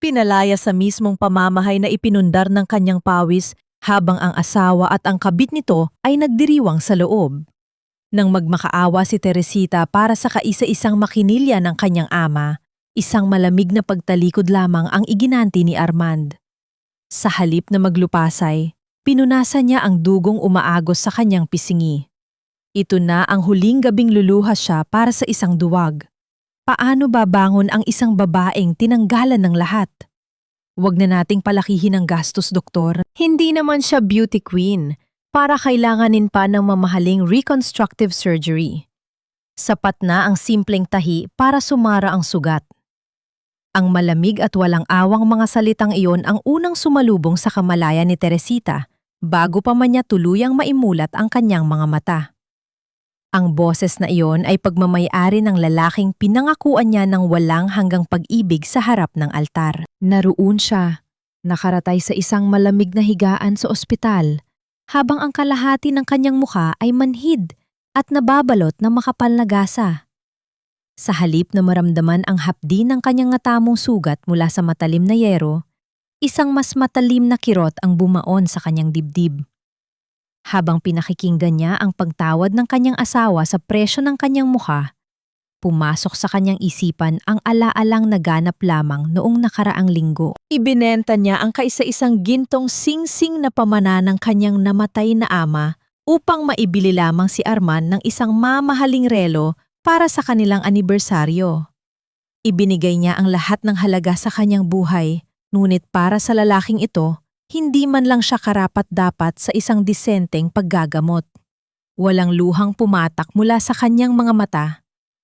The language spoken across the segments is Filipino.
Pinalaya sa mismong pamamahay na ipinundar ng kanyang pawis habang ang asawa at ang kabit nito ay nagdiriwang sa loob. Nang magmakaawa si Teresita para sa kaisa-isang makinilya ng kanyang ama, isang malamig na pagtalikod lamang ang iginanti ni Armand. Sa halip na maglupasay, pinunasan niya ang dugong umaagos sa kanyang pisingi. Ito na ang huling gabing luluhas siya para sa isang duwag. Paano babangon ang isang babaeng tinanggalan ng lahat? Huwag na nating palakihin ang gastos, doktor. Hindi naman siya beauty queen para kailanganin pa ng mamahaling reconstructive surgery. Sapat na ang simpleng tahi para sumara ang sugat. Ang malamig at walang awang mga salitang iyon ang unang sumalubong sa kamalayan ni Teresita bago pa man niya tuluyang maimulat ang kanyang mga mata. Ang boses na iyon ay pagmamay-ari ng lalaking pinangakuan niya ng walang hanggang pag-ibig sa harap ng altar. Naroon siya, nakaratay sa isang malamig na higaan sa ospital, habang ang kalahati ng kanyang mukha ay manhid at nababalot ng makapal na gasa. Sa halip na maramdaman ang hapdi ng kanyang ngatamong sugat mula sa matalim na yero, isang mas matalim na kirot ang bumaon sa kanyang dibdib. Habang pinakikinggan niya ang pagtawad ng kanyang asawa sa presyo ng kanyang mukha, pumasok sa kanyang isipan ang alaalang naganap lamang noong nakaraang linggo. Ibinenta niya ang kaisa-isang gintong sing-sing na pamana ng kanyang namatay na ama upang maibili lamang si Armand ng isang mamahaling relo para sa kanilang anibersaryo. Ibinigay niya ang lahat ng halaga sa kanyang buhay, ngunit para sa lalaking ito, hindi man lang siya karapat-dapat sa isang disenteng paggagamot. Walang luhang pumatak mula sa kanyang mga mata.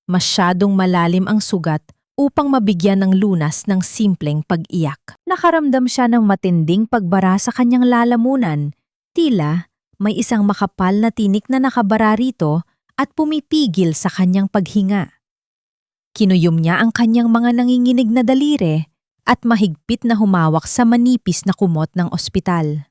Masyadong malalim ang sugat upang mabigyan ng lunas ng simpleng pag-iyak. Nakaramdam siya ng matinding pagbara sa kanyang lalamunan. Tila may isang makapal na tinik na nakabara rito at pumipigil sa kanyang paghinga. Kinuyom niya ang kanyang mga nanginginig na daliri at mahigpit na humawak sa manipis na kumot ng ospital.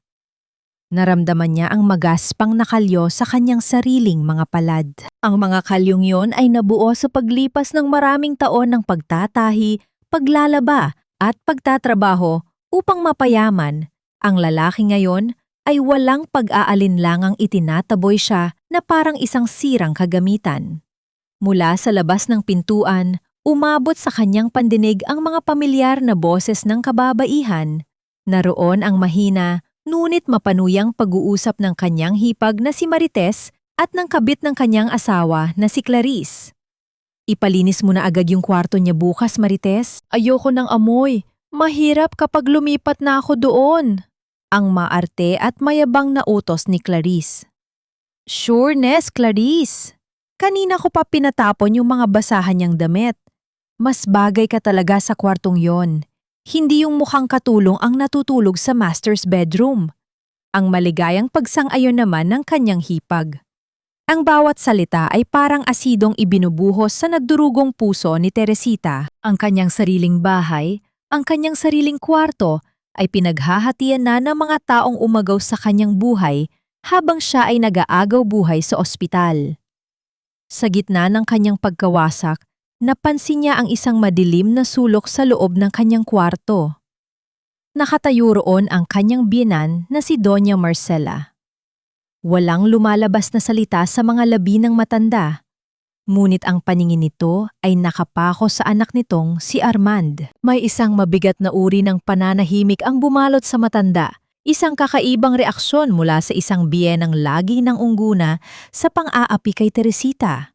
Naramdaman niya ang magaspang na kalyo sa kanyang sariling mga palad. Ang mga kalyong yon ay nabuo sa paglipas ng maraming taon ng pagtatahi, paglalaba at pagtatrabaho upang mapayaman. Ang lalaki ngayon ay walang pag-aalinlangang itinataboy siya na parang isang sirang kagamitan. Mula sa labas ng pintuan, umabot sa kanyang pandinig ang mga pamilyar na boses ng kababaihan. Naroon ang mahina, ngunit mapanuyang pag-uusap ng kanyang hipag na si Marites at ng kabit ng kanyang asawa na si Clarice. Ipalinis mo na agad yung kwarto niya bukas, Marites. Ayoko ng amoy. Mahirap kapag lumipat na ako doon. Ang maarte at mayabang na utos ni Clarice. Sureness, Clarice. Kanina ko pa pinatapon yung mga basahan niyang damit. Mas bagay ka talaga sa kwartong yon. Hindi yung mukhang katulong ang natutulog sa master's bedroom. Ang maligayang pagsang-ayon naman ng kanyang hipag. Ang bawat salita ay parang asidong ibinubuhos sa nagdurugong puso ni Teresita. Ang kanyang sariling bahay, ang kanyang sariling kwarto ay pinaghahatian na ng mga taong umagaw sa kanyang buhay habang siya ay nag-aagaw buhay sa ospital. Sa gitna ng kanyang pagkawasak, napansin niya ang isang madilim na sulok sa loob ng kanyang kwarto. Nakatayo roon ang kanyang biyenan na si Doña Marcela. Walang lumalabas na salita sa mga labi ng matanda, ngunit ang paningin nito ay nakapako sa anak nitong si Armand. May isang mabigat na uri ng pananahimik ang bumalot sa matanda, isang kakaibang reaksyon mula sa isang biyenang lagi ng ungguna sa pang-aapi kay Teresita.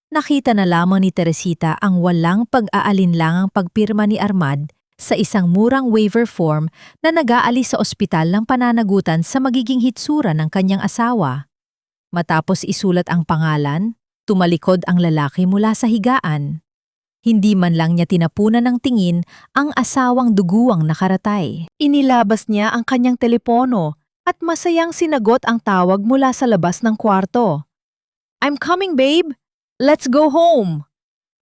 Nakita na lamang ni Teresita ang walang pag-aalinlangang pagpirma ni Armand sa isang murang waiver form na nag-aalis sa ospital ng pananagutan sa magiging hitsura ng kanyang asawa. Matapos isulat ang pangalan, tumalikod ang lalaki mula sa higaan. Hindi man lang niya tinapunan ng tingin ang asawang duguang nakaratay. Inilabas niya ang kanyang telepono at masayang sinagot ang tawag mula sa labas ng kwarto. "I'm coming, babe! Let's go home!"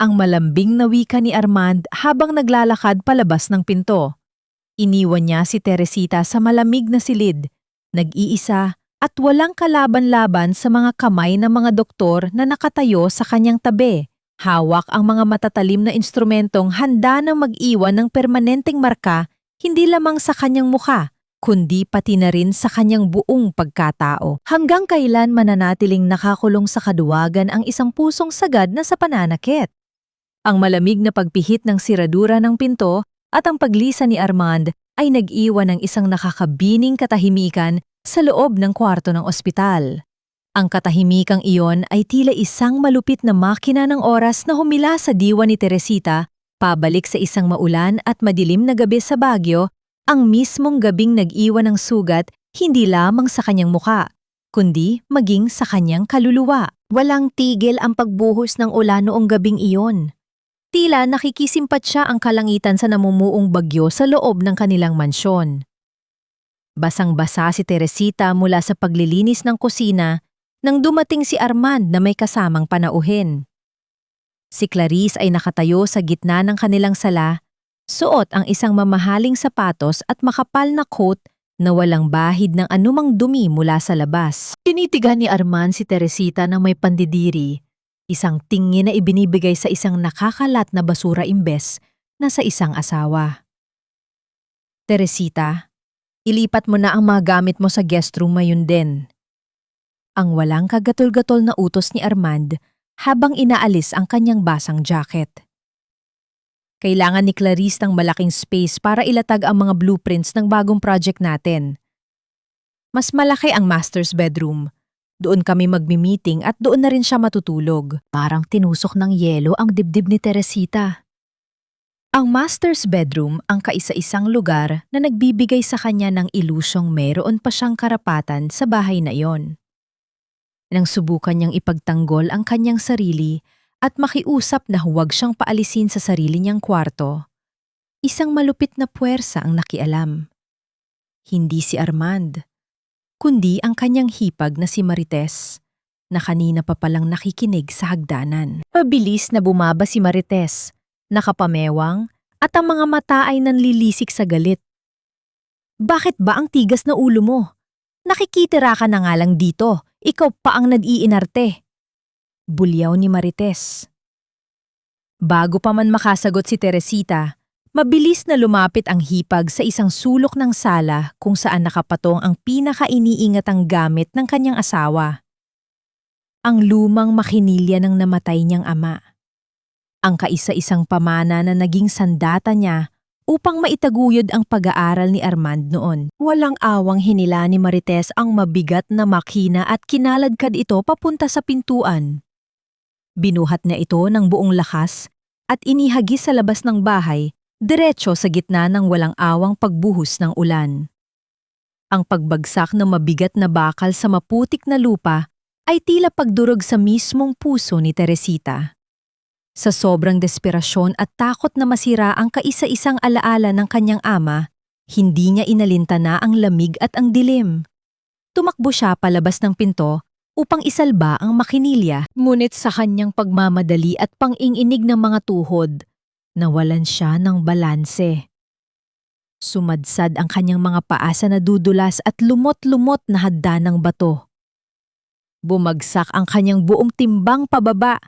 Ang malambing na wika ni Armand habang naglalakad palabas ng pinto. Iniwan niya si Teresita sa malamig na silid, nag-iisa at walang kalaban-laban sa mga kamay ng mga doktor na nakatayo sa kanyang tabi. Hawak ang mga matatalim na instrumentong handa nang mag-iwan ng permanenteng marka hindi lamang sa kanyang mukha, kundi pati na rin sa kanyang buong pagkatao. Hanggang kailan mananatiling nakakulong sa kaduwagan ang isang pusong sagad na sa pananakit? Ang malamig na pagpihit ng siradura ng pinto at ang paglisa ni Armand ay nag-iwan ng isang nakakabining katahimikan sa loob ng kwarto ng ospital. Ang katahimikang iyon ay tila isang malupit na makina ng oras na humila sa diwa ni Teresita, pabalik sa isang maulan at madilim na gabi sa Baguio, ang mismong gabing nag-iwan ng sugat hindi lamang sa kanyang muka, kundi maging sa kanyang kaluluwa. Walang tigil ang pagbuhos ng ulan noong gabing iyon. Tila nakikisimpat siya ang kalangitan sa namumuong bagyo sa loob ng kanilang mansyon. Basang-basa si Teresita mula sa paglilinis ng kusina nang dumating si Armand na may kasamang panauhin. Si Clarice ay nakatayo sa gitna ng kanilang sala, suot ang isang mamahaling sapatos at makapal na coat na walang bahid ng anumang dumi mula sa labas. Tinitigan ni Armand si Teresita na may pandidiri, isang tingin na ibinibigay sa isang nakakalat na basura imbes na sa isang asawa. Teresita, ilipat mo na ang mga gamit mo sa guest room ngayon din. Ang walang kagatol-gatol na utos ni Armand habang inaalis ang kanyang basang jacket. Kailangan ni Clarice ng malaking space para ilatag ang mga blueprints ng bagong project natin. Mas malaki ang master's bedroom. Doon kami magmi-meeting at doon na rin siya matutulog. Parang tinusok ng yelo ang dibdib ni Teresita. Ang master's bedroom ang kaisa-isang lugar na nagbibigay sa kanya ng ilusyong meron pa siyang karapatan sa bahay na iyon. Nang subukan niyang ipagtanggol ang kanyang sarili at makiusap na huwag siyang paalisin sa sarili niyang kwarto, isang malupit na puwersa ang nakialam. Hindi si Armand, kundi ang kanyang hipag na si Marites, na kanina pa palang nakikinig sa hagdanan. Mabilis na bumaba si Marites, nakapamewang at ang mga mata ay nanlilisik sa galit. Bakit ba ang tigas na ulo mo? Nakikitira ka na nga lang dito, ikaw pa ang nag-iinarte. Bulyaw ni Marites. Bago pa man makasagot si Teresita, mabilis na lumapit ang hipag sa isang sulok ng sala kung saan nakapatong ang pinaka-iniingatang gamit ng kanyang asawa. Ang lumang makinilya ng namatay niyang ama. Ang kaisa-isang pamana na naging sandata niya upang maitaguyod ang pag-aaral ni Armand noon. Walang awang hinila ni Marites ang mabigat na makina at kinaladkad ito papunta sa pintuan. Binuhat niya ito ng buong lakas at inihagis sa labas ng bahay, diretso sa gitna ng walang awang pagbuhos ng ulan. Ang pagbagsak ng mabigat na bakal sa maputik na lupa ay tila pagdurog sa mismong puso ni Teresita. Sa sobrang desperasyon at takot na masira ang kaisa-isang alaala ng kanyang ama, hindi niya inalintana ang lamig at ang dilim. Tumakbo siya palabas ng pinto upang isalba ang makinilya, ngunit sa kanyang pagmamadali at pang-inginig ng mga tuhod, nawalan siya ng balanse. Sumadsad ang kanyang mga paa sa nadudulas at lumot-lumot na hagdan ng bato. Bumagsak ang kanyang buong timbang pababa,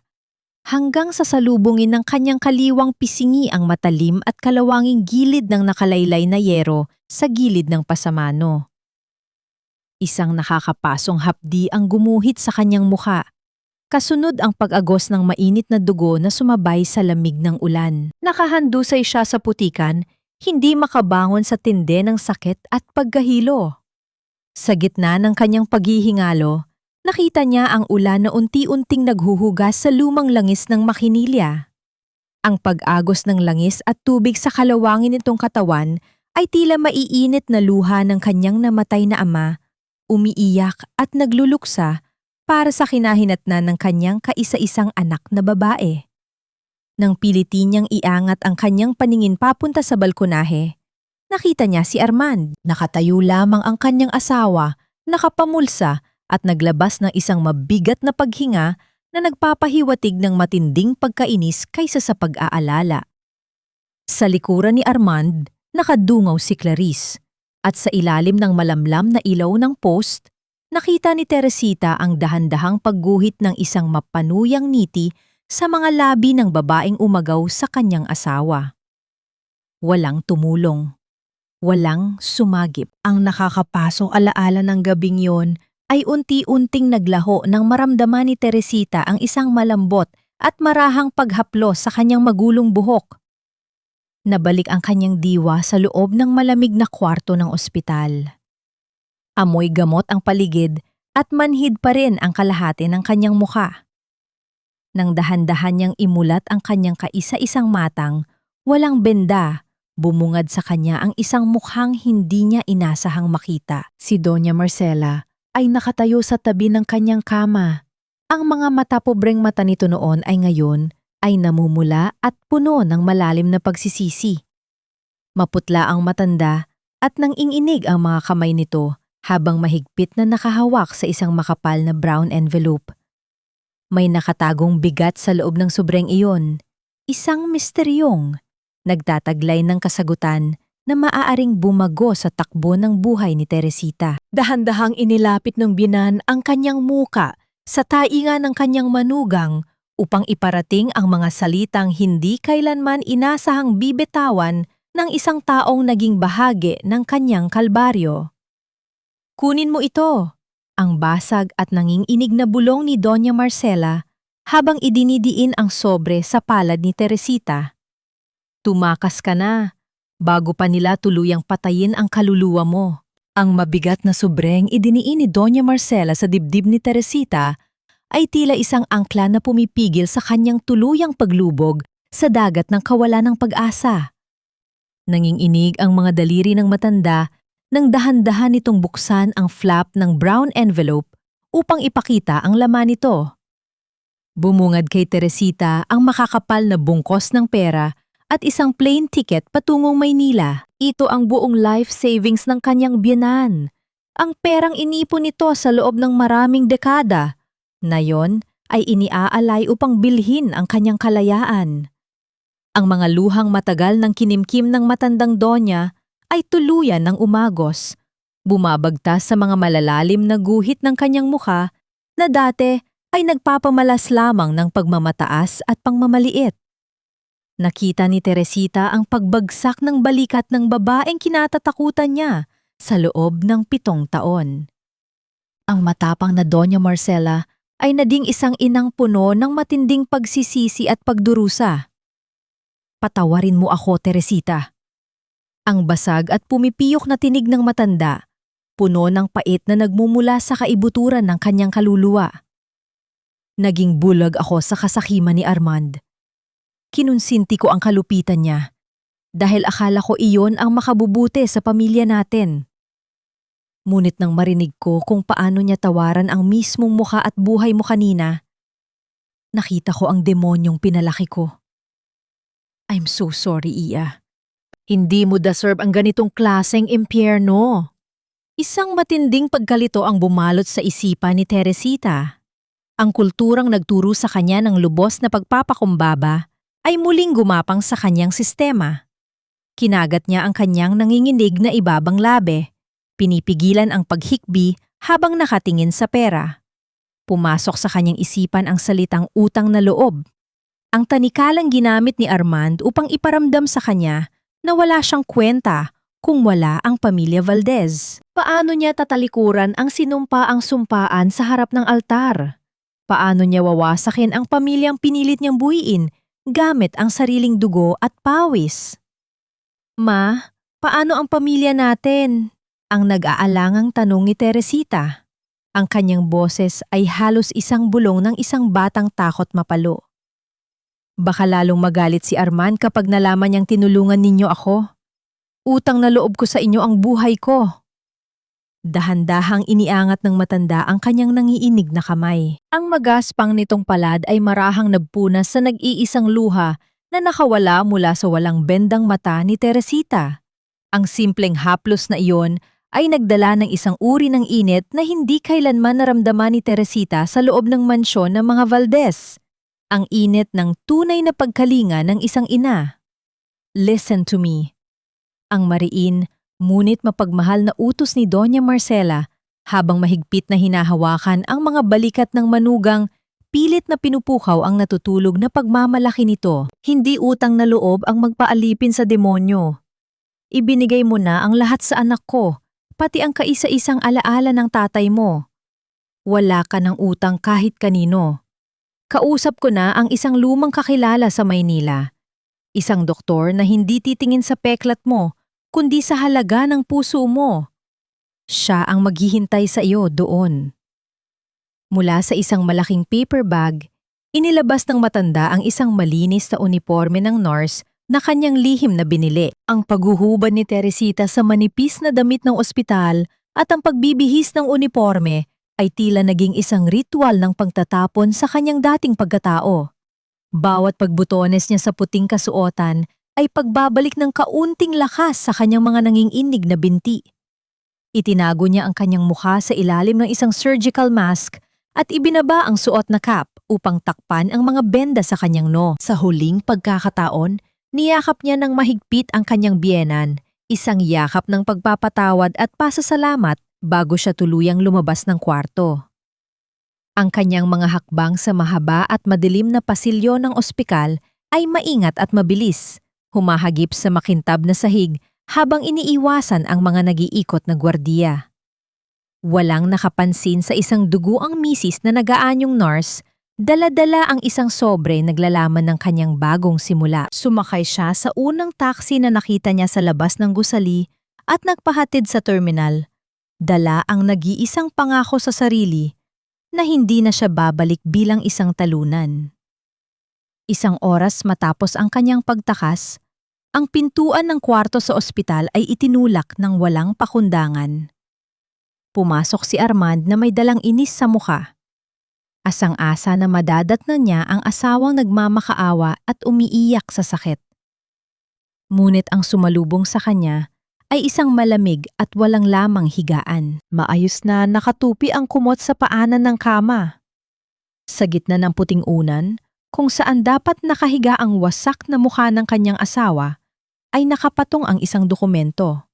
hanggang sa salubungin ng kanyang kaliwang pisingi ang matalim at kalawanging gilid ng nakalaylay na yero sa gilid ng pasamano. Isang nakakapasong hapdi ang gumuhit sa kanyang muka, kasunod ang pag-agos ng mainit na dugo na sumabay sa lamig ng ulan. Nakahandusay siya sa putikan, hindi makabangon sa tindi ng sakit at pagkahilo. Sa gitna ng kanyang paghihingalo, nakita niya ang ulan na unti-unting naghuhugas sa lumang langis ng makinilya. Ang pag-agos ng langis at tubig sa kalawangin nitong katawan ay tila maiinit na luha ng kanyang namatay na ama, umiiyak at nagluluksa para sa kinahinatnan ng kanyang kaisa-isang anak na babae. Nang pilitin niyang iangat ang kanyang paningin papunta sa balkonahe, nakita niya si Armand. Nakatayo lamang ang kanyang asawa, nakapamulsa at naglabas ng isang mabigat na paghinga na nagpapahiwatig ng matinding pagkainis kaysa sa pag-aalala. Sa likuran ni Armand, nakadungaw si Clarice, at sa ilalim ng malamlam na ilaw ng post, nakita ni Teresita ang dahan-dahang pagguhit ng isang mapanuyang ngiti sa mga labi ng babaeng umagaw sa kanyang asawa. Walang tumulong. Walang sumagip. Ang nakakapasok alaala ng gabing yon ay unti-unting naglaho nang maramdaman ni Teresita ang isang malambot at marahang paghaplos sa kanyang magulong buhok. Nabalik ang kanyang diwa sa loob ng malamig na kwarto ng ospital. Amoy gamot ang paligid at manhid pa rin ang kalahati ng kanyang mukha. Nang dahan-dahan niyang imulat ang kanyang kaisa-isang matang, walang benda, bumungad sa kanya ang isang mukhang hindi niya inasahang makita. Si Doña Marcela ay nakatayo sa tabi ng kanyang kama. Ang mga matapobreng mata nito noon ay ngayon ay namumula at puno ng malalim na pagsisisi. Maputla ang matanda at nanginginig ang mga kamay nito habang mahigpit na nakahawak sa isang makapal na brown envelope. May nakatagong bigat sa loob ng sobreng iyon, isang misteryong nagtataglay ng kasagutan na maaaring bumago sa takbo ng buhay ni Teresita. Dahan-dahang inilapit ng binan ang kanyang muka sa tainga ng kanyang manugang upang iparating ang mga salitang hindi kailanman inasahang bibitawan ng isang taong naging bahagi ng kanyang kalbaryo. "Kunin mo ito," ang basag at nanginginig na bulong ni Doña Marcela habang idinidiin ang sobre sa palad ni Teresita. "Tumakas ka na, bago pa nila tuluyang patayin ang kaluluwa mo." Ang mabigat na sobreng idiniin ni Doña Marcela sa dibdib ni Teresita ay tila isang angkla na pumipigil sa kanyang tuluyang paglubog sa dagat ng kawalan ng pag-asa. Nanginginig ang mga daliri ng matanda nang dahan-dahan nitong buksan ang flap ng brown envelope upang ipakita ang laman nito. Bumungad kay Teresita ang makakapal na bungkos ng pera at isang plane ticket patungong Maynila. Ito ang buong life savings ng kanyang biyenan. Ang perang inipon nito sa loob ng maraming dekada, na yon ay iniaalay upang bilhin ang kanyang kalayaan. Ang mga luhang matagal ng kinimkim ng matandang donya ay tuluyan ng umagos, bumabagtas sa mga malalalim na guhit ng kanyang mukha na dati ay nagpapamalas lamang ng pagmamataas at pangmamaliit. Nakita ni Teresita ang pagbagsak ng balikat ng babaeng kinatatakutan niya sa loob ng 7 taon. Ang matapang na Doña Marcela ay naging isang inang puno ng matinding pagsisisi at pagdurusa. "Patawarin mo ako, Teresita." Ang basag at pumipiyok na tinig ng matanda, puno ng pait na nagmumula sa kaibuturan ng kanyang kaluluwa. "Naging bulag ako sa kasakiman ni Armand. Kinunsinti ko ang kalupitan niya dahil akala ko iyon ang makabubuti sa pamilya natin. Ngunit nang marinig ko kung paano niya tawaran ang mismong mukha at buhay mo kanina, nakita ko ang demonyong pinalaki ko. I'm so sorry, Iya. Hindi mo deserve ang ganitong klaseng impyerno." Isang matinding pagkalito ang bumalot sa isipan ni Teresita. Ang kulturang nagturo sa kanya ng lubos na pagpapakumbaba ay muling gumapang sa kanyang sistema. Kinagat niya ang kanyang nanginginig na ibabang labi, pinipigilan ang paghikbi habang nakatingin sa pera. Pumasok sa kanyang isipan ang salitang utang na loob. Ang tanikalang ginamit ni Armand upang iparamdam sa kanya na wala siyang kwenta kung wala ang pamilya Valdez. Paano niya tatalikuran ang sinumpaang sumpaan sa harap ng altar? Paano niya wawasakin ang pamilyang pinilit niyang buuin gamit ang sariling dugo at pawis? "Ma, paano ang pamilya natin?" ang nag-aalangang tanong ni Teresita. Ang kanyang boses ay halos isang bulong ng isang batang takot mapalo. "Baka lalong magalit si Armand kapag nalaman niyang tinulungan ninyo ako. Utang na loob ko sa inyo ang buhay ko." Dahan-dahang iniangat ng matanda ang kanyang nangiinig na kamay. Ang magaspang nitong palad ay marahang nagpunas sa nag-iisang luha na nakawala mula sa walang bendang mata ni Teresita. Ang simpleng haplos na iyon ay nagdala ng isang uri ng init na hindi kailanman naramdaman ni Teresita sa loob ng mansyon ng mga Valdez. Ang init ng tunay na pagkalinga ng isang ina. "Listen to me." Ang mariin, ngunit mapagmahal na utos ni Doña Marcela habang mahigpit na hinahawakan ang mga balikat ng manugang, pilit na pinupukaw ang natutulog na pagmamalaki nito. Hindi utang na loob ang magpaalipin sa demonyo. Ibinigay mo na ang lahat sa anak ko, pati ang kaisa-isang alaala ng tatay mo. Wala ka ng utang kahit kanino. Kausap ko na ang isang lumang kakilala sa Maynila. Isang doktor na hindi titingin sa peklat mo, kundi sa halaga ng puso mo. Siya ang maghihintay sa iyo doon. Mula sa isang malaking paper bag, inilabas ng matanda ang isang malinis na uniforme ng nurse na kanyang lihim na binili. Ang paghuhubad ni Teresita sa manipis na damit ng ospital at ang pagbibihis ng uniforme ay tila naging isang ritual ng pagtatapon sa kanyang dating pagkatao. Bawat pagbutones niya sa puting kasuotan ay pagbabalik ng kaunting lakas sa kanyang mga nanginginig na binti. Itinago niya ang kanyang mukha sa ilalim ng isang surgical mask at ibinaba ang suot na cap upang takpan ang mga benda sa kanyang noo. Sa huling pagkakataon, niyakap niya ng mahigpit ang kanyang biyenan, isang yakap ng pagpapatawad at pasasalamat bago siya tuluyang lumabas ng kwarto. Ang kanyang mga hakbang sa mahaba at madilim na pasilyo ng ospital ay maingat at mabilis, humahagip sa makintab na sahig habang iniiwasan ang mga nag-iikot na gwardiya. Walang nakapansin sa isang duguang misis na nagaanyong nurse, dala-dala ang isang sobre naglalaman ng kanyang bagong simula. Sumakay siya sa unang taxi na nakita niya sa labas ng gusali at nagpahatid sa terminal. Dala ang nag-iisang pangako sa sarili na hindi na siya babalik bilang isang talunan. Isang oras matapos ang kanyang pagtakas, ang pintuan ng kwarto sa ospital ay itinulak ng walang pakundangan. Pumasok si Armand na may dalang inis sa mukha. Asang-asa na madadatnan niya ang asawang nagmamakaawa at umiiyak sa sakit. Ngunit ang sumalubong sa kanya ay isang malamig at walang lamang higaan. Maayos na nakatupi ang kumot sa paanan ng kama. Sa gitna ng puting unan, kung saan dapat nakahiga ang wasak na mukha ng kanyang asawa, ay nakapatong ang isang dokumento.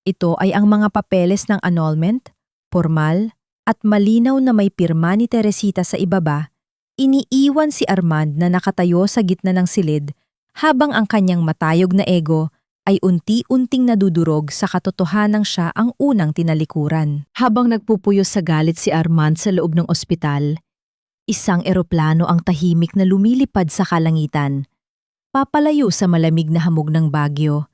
Ito ay ang mga papeles ng annulment, formal, at malinaw na may pirma ni Teresita sa ibaba. Iniiwan si Armand na nakatayo sa gitna ng silid habang ang kanyang matayog na ego ay unti-unting nadudurog sa katotohanang siya ang unang tinalikuran. Habang nagpupuyos sa galit si Armand sa loob ng ospital, isang eroplano ang tahimik na lumilipad sa kalangitan, papalayo sa malamig na hamog ng Baguio,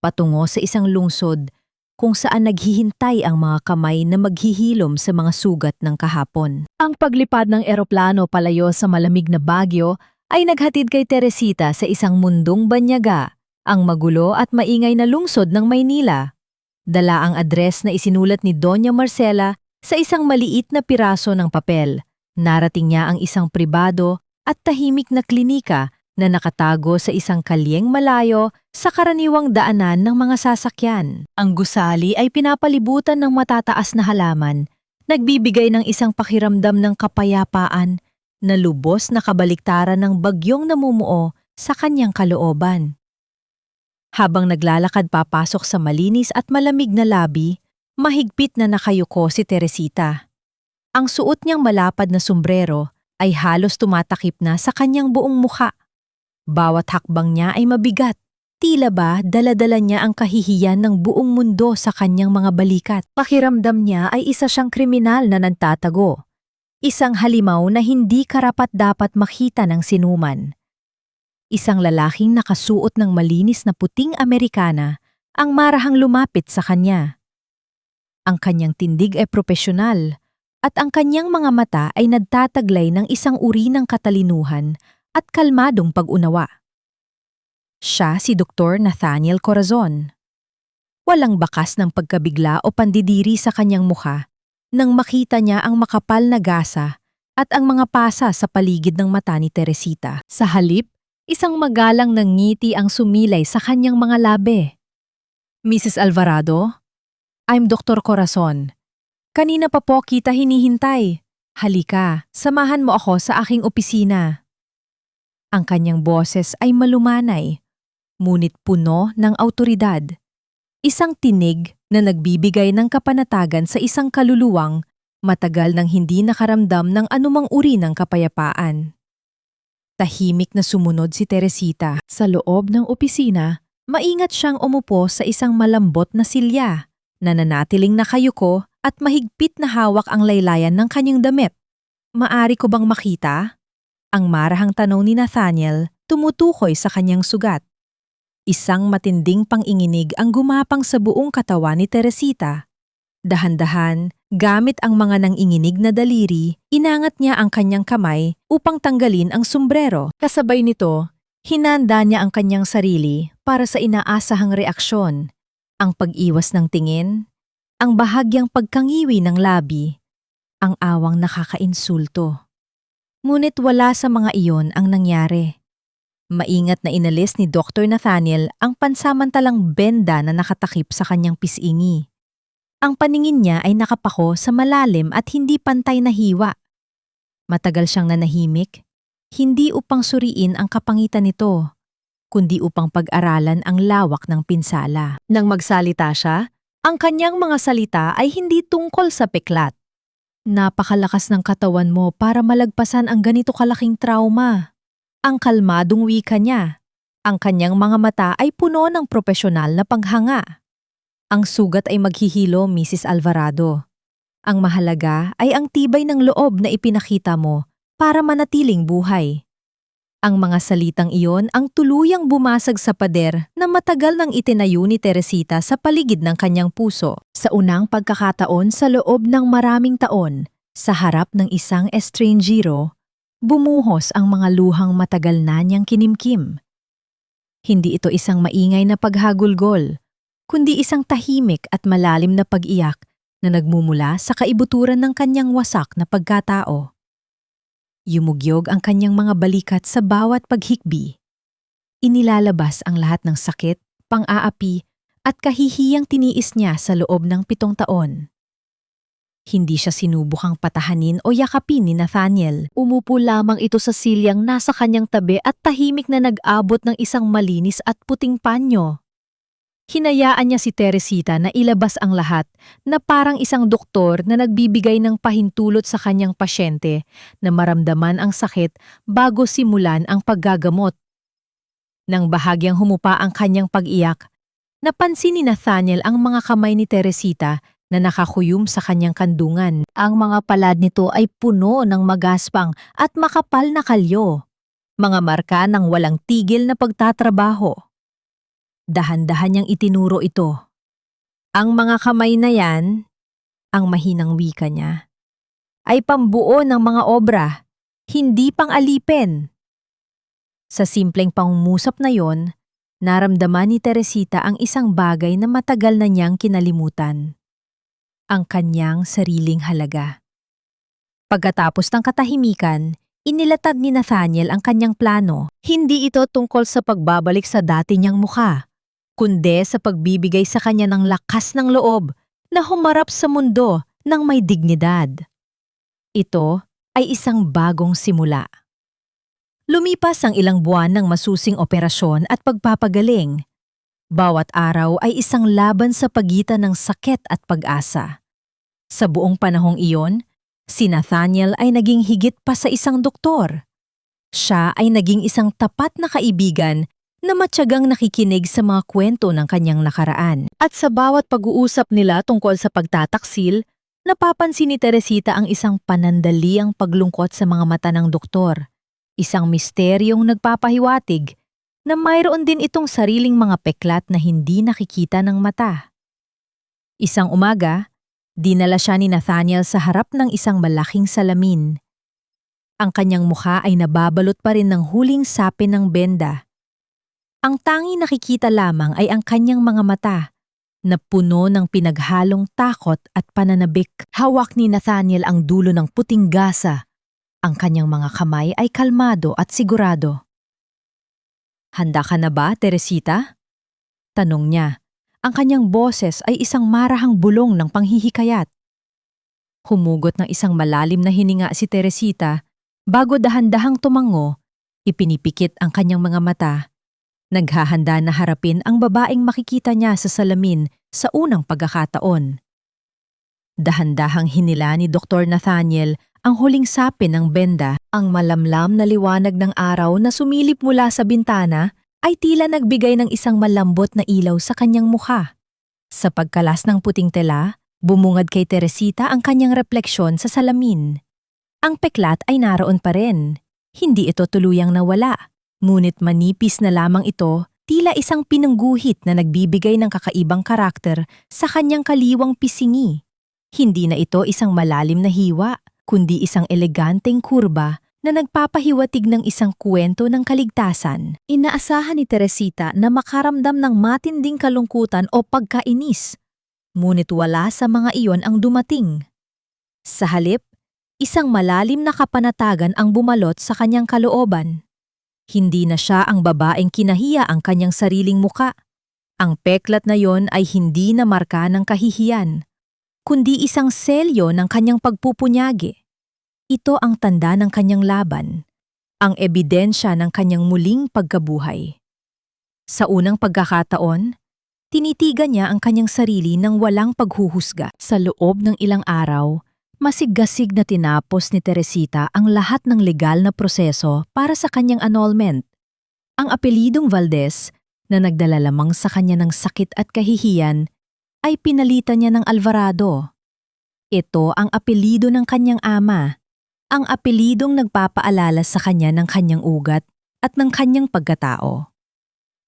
patungo sa isang lungsod kung saan naghihintay ang mga kamay na maghihilom sa mga sugat ng kahapon. Ang paglipad ng eroplano palayo sa malamig na Baguio ay naghatid kay Teresita sa isang mundong banyaga, ang magulo at maingay na lungsod ng Maynila. Dala ang address na isinulat ni Doña Marcela sa isang maliit na piraso ng papel. Narating niya ang isang pribado at tahimik na klinika na nakatago sa isang kalyeng malayo sa karaniwang daanan ng mga sasakyan. Ang gusali ay pinapalibutan ng matataas na halaman, nagbibigay ng isang pakiramdam ng kapayapaan na lubos na kabaliktaran ng bagyong namumuo sa kanyang kalooban. Habang naglalakad papasok sa malinis at malamig na labi, mahigpit na nakayuko si Teresita. Ang suot niyang malapad na sombrero ay halos tumatakip na sa kanyang buong mukha. Bawat hakbang niya ay mabigat, tila ba dala-dala niya ang kahihiyan ng buong mundo sa kanyang mga balikat. Pakiramdam niya ay isa siyang kriminal na nagtatago. Isang halimaw na hindi karapat-dapat makita ng sinuman. Isang lalaking nakasuot ng malinis na puting Amerikana ang marahang lumapit sa kanya. Ang kanyang tindig ay propesyonal at ang kanyang mga mata ay nagtataglay ng isang uri ng katalinuhan at kalmadong pag-unawa. Siya si Dr. Nathaniel Corazon. Walang bakas ng pagkabigla o pandidiri sa kanyang mukha nang makita niya ang makapal na gasa at ang mga pasa sa paligid ng mata ni Teresita. Sa halip, isang magalang na ngiti ang sumilay sa kanyang mga labi. Mrs. Alvarado, I'm Dr. Corazon. Kanina pa po kita hinihintay. Halika, samahan mo ako sa aking opisina. Ang kanyang boses ay malumanay, ngunit puno ng awtoridad. Isang tinig na nagbibigay ng kapanatagan sa isang kaluluwang matagal nang hindi nakaramdam ng anumang uri ng kapayapaan. Tahimik na sumunod si Teresita. Sa loob ng opisina, Maingat siyang umupo sa isang malambot na silya, nananatiling nakayuko at mahigpit na hawak ang laylayan ng kanyang damit. Maari ko bang makita? Ang marahang tanong ni Nathaniel tumutukoy sa kanyang sugat. Isang matinding panginginig ang gumapang sa buong katawan ni Teresita. Dahan-dahan, gamit ang mga nanginginig na daliri, inangat niya ang kanyang kamay upang tanggalin ang sombrero. Kasabay nito, hinanda niya ang kanyang sarili para sa inaasahang reaksyon, ang pag-iwas ng tingin, ang bahagyang pagkangiwi ng labi, ang awang nakakainsulto. Ngunit wala sa mga iyon ang nangyari. Maingat na inalis ni Dr. Nathaniel ang pansamantalang benda na nakatakip sa kanyang pisingi. Ang paningin niya ay nakapako sa malalim at hindi pantay na hiwa. Matagal siyang nanahimik, hindi upang suriin ang kapangitan nito, kundi upang pag-aralan ang lawak ng pinsala. Nang magsalita siya, ang kanyang mga salita ay hindi tungkol sa peklat. Napakalakas ng katawan mo para malagpasan ang ganito kalaking trauma. Ang kalmadong wika niya. Ang kanyang mga mata ay puno ng propesyonal na paghanga. Ang sugat ay maghihilo, Mrs. Alvarado. Ang mahalaga ay ang tibay ng loob na ipinakita mo para manatiling buhay. Ang mga salitang iyon ang tuluyang bumasag sa pader na matagal nang itinayo ni Teresita sa paligid ng kanyang puso. Sa unang pagkakataon sa loob ng maraming taon, sa harap ng isang estranjero, bumuhos ang mga luhang matagal na niyang kinimkim. Hindi ito isang maingay na paghagulgol, kundi isang tahimik at malalim na pag-iyak na nagmumula sa kaibuturan ng kanyang wasak na pagkatao. Yumugyog ang kanyang mga balikat sa bawat paghikbi. Inilalabas ang lahat ng sakit, pang-aapi at kahihiyang tiniis niya sa loob ng 7 taon. Hindi siya sinubukang patahanin o yakapin ni Nathaniel. Umupo lamang ito sa silyang nasa kanyang tabi at tahimik na nag-abot ng isang malinis at puting panyo. Hinayaan niya si Teresita na ilabas ang lahat na parang isang doktor na nagbibigay ng pahintulot sa kanyang pasyente na maramdaman ang sakit bago simulan ang paggagamot. Nang bahagyang humupa ang kanyang pag-iyak, napansin ni Nathaniel ang mga kamay ni Teresita na nakakuyom sa kanyang kandungan. Ang mga palad nito ay puno ng magaspang at makapal na kalyo, mga marka ng walang tigil na pagtatrabaho. Dahan-dahan niyang itinuro ito. Ang mga kamay na yan, ang mahinang wika niya, ay pambuo ng mga obra, hindi pang-alipin. Sa simpleng pangungusap na yon, naramdaman ni Teresita ang isang bagay na matagal na niyang kinalimutan. Ang kanyang sariling halaga. Pagkatapos ng katahimikan, inilatag ni Nathaniel ang kanyang plano. Hindi ito tungkol sa pagbabalik sa dati niyang mukha, kundi sa pagbibigay sa kanya ng lakas ng loob na humarap sa mundo ng may dignidad. Ito ay isang bagong simula. Lumipas ang ilang buwan ng masusing operasyon at pagpapagaling. Bawat araw ay isang laban sa pagitan ng sakit at pag-asa. Sa buong panahong iyon, si Nathaniel ay naging higit pa sa isang doktor. Siya ay naging isang tapat na kaibigan na matyagang nakikinig sa mga kwento ng kanyang nakaraan. At sa bawat pag-uusap nila tungkol sa pagtataksil, napapansin ni Teresita ang isang panandaliang paglungkot sa mga mata ng doktor. Isang misteryong nagpapahiwatig na mayroon din itong sariling mga peklat na hindi nakikita ng mata. Isang umaga, dinala siya ni Nathaniel sa harap ng isang malaking salamin. Ang kanyang mukha ay nababalot pa rin ng huling sapin ng benda. Ang tanging nakikita lamang ay ang kanyang mga mata, na puno ng pinaghalong takot at pananabik. Hawak ni Nathaniel ang dulo ng puting gasa. Ang kanyang mga kamay ay kalmado at sigurado. "Handa ka na ba, Teresita?" Tanong niya. Ang kanyang boses ay isang marahang bulong ng panghihikayat. Humugot ng isang malalim na hininga si Teresita bago dahan-dahang tumango, ipinipikit ang kanyang mga mata. Naghahanda na harapin ang babaeng makikita niya sa salamin sa unang pagkakataon. Dahan-dahang hinila ni Dr. Nathaniel ang huling sapin ng benda. Ang malamlam na liwanag ng araw na sumilip mula sa bintana ay tila nagbigay ng isang malambot na ilaw sa kanyang mukha. Sa pagkalas ng puting tela, bumungad kay Teresita ang kanyang refleksyon sa salamin. Ang peklat ay naroon pa rin. Hindi ito tuluyang nawala. Ngunit manipis na lamang ito, tila isang pinangguhit na nagbibigay ng kakaibang karakter sa kanyang kaliwang pisingi. Hindi na ito isang malalim na hiwa, kundi isang eleganteng kurba na nagpapahiwatig ng isang kwento ng kaligtasan. Inaasahan ni Teresita na makaramdam ng matinding kalungkutan o pagkainis. Ngunit wala sa mga iyon ang dumating. Sa halip, isang malalim na kapanatagan ang bumalot sa kanyang kalooban. Hindi na siya ang babaeng kinahiya ang kanyang sariling muka. Ang peklat na yon ay hindi na marka ng kahihiyan, kundi isang selyo ng kanyang pagpupunyagi. Ito ang tanda ng kanyang laban, ang ebidensya ng kanyang muling pagkabuhay. Sa unang pagkakataon, tinitigan niya ang kanyang sarili ng walang paghuhusga. Sa loob ng ilang araw, masiggasig na tinapos ni Teresita ang lahat ng legal na proseso para sa kanyang annulment. Ang apelidong Valdez, na nagdala lamang sa kanya ng sakit at kahihiyan, ay pinalitan niya ng Alvarado. Ito ang apelido ng kanyang ama, ang apelidong nagpapaalala sa kanya ng kanyang ugat at ng kanyang pagkatao.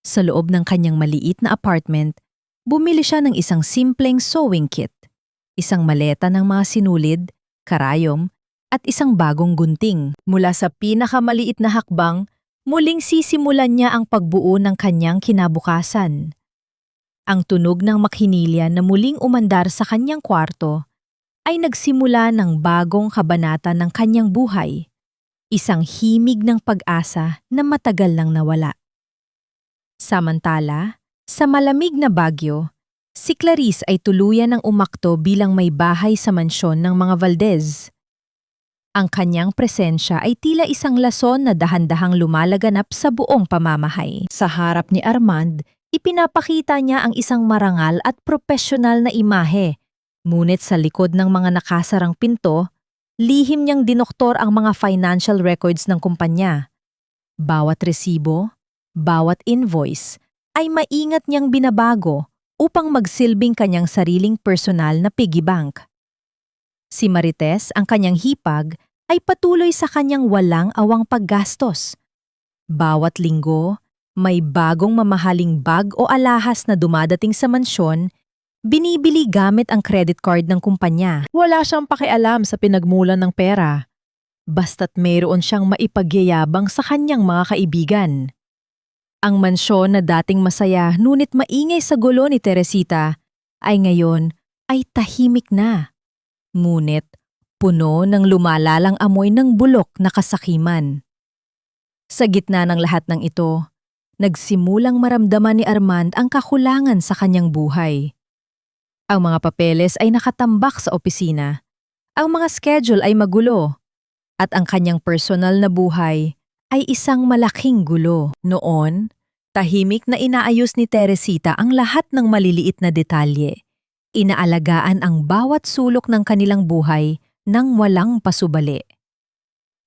Sa loob ng kanyang maliit na apartment, bumili siya ng isang simpleng sewing kit, isang maleta ng mga sinulid, karayom, at isang bagong gunting. Mula sa pinakamaliit na hakbang, muling sisimulan niya ang pagbuo ng kanyang kinabukasan. Ang tunog ng makhinilya na muling umandar sa kanyang kwarto ay nagsimula ng bagong kabanata ng kanyang buhay, isang himig ng pag-asa na matagal nang nawala. Samantala, sa malamig na Baguio, si Clarice ay tuluyan ng umakto bilang may bahay sa mansyon ng mga Valdez. Ang kanyang presensya ay tila isang lason na dahan-dahang lumalaganap sa buong pamamahay. Sa harap ni Armand, ipinapakita niya ang isang marangal at propesyonal na imahe. Ngunit sa likod ng mga nakasarang pinto, lihim niyang dinoktor ang mga financial records ng kumpanya. Bawat resibo, bawat invoice, ay maingat niyang binabago upang magsilbing kanyang sariling personal na piggy bank. Si Marites, ang kanyang hipag, ay patuloy sa kanyang walang awang paggastos. Bawat linggo, may bagong mamahaling bag o alahas na dumadating sa mansyon, binibili gamit ang credit card ng kumpanya. Wala siyang pakialam sa pinagmulan ng pera, basta't mayroon siyang maipagyayabang sa kanyang mga kaibigan. Ang mansyon na dating masaya ngunit maingay sa gulo ni Teresita ay ngayon ay tahimik na. Ngunit puno ng lumalalang amoy ng bulok na kasakiman. Sa gitna ng lahat ng ito, nagsimulang maramdaman ni Armand ang kakulangan sa kanyang buhay. Ang mga papeles ay nakatambak sa opisina, ang mga schedule ay magulo, at ang kanyang personal na buhay ay isang malaking gulo. Noon, tahimik na inaayos ni Teresita ang lahat ng maliliit na detalye. Inaalagaan ang bawat sulok ng kanilang buhay nang walang pasubali.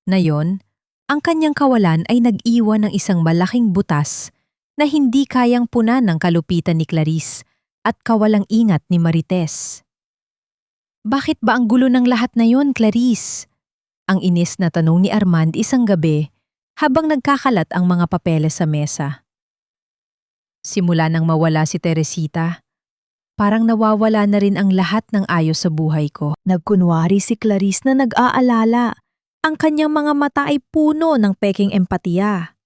Ngayon, ang kanyang kawalan ay nag-iwan ng isang malaking butas na hindi kayang punan ng kalupitan ni Clarice at kawalang ingat ni Marites. Bakit ba ang gulo ng lahat na yon, Clarice? Ang inis na tanong ni Armand isang gabi habang nagkakalat ang mga papeles sa mesa. Simula nang mawala si Teresita, parang nawawala na rin ang lahat ng ayos sa buhay ko. Nagkunwari si Clarice na nag-aalala. Ang kanyang mga mata ay puno ng peking empatiya.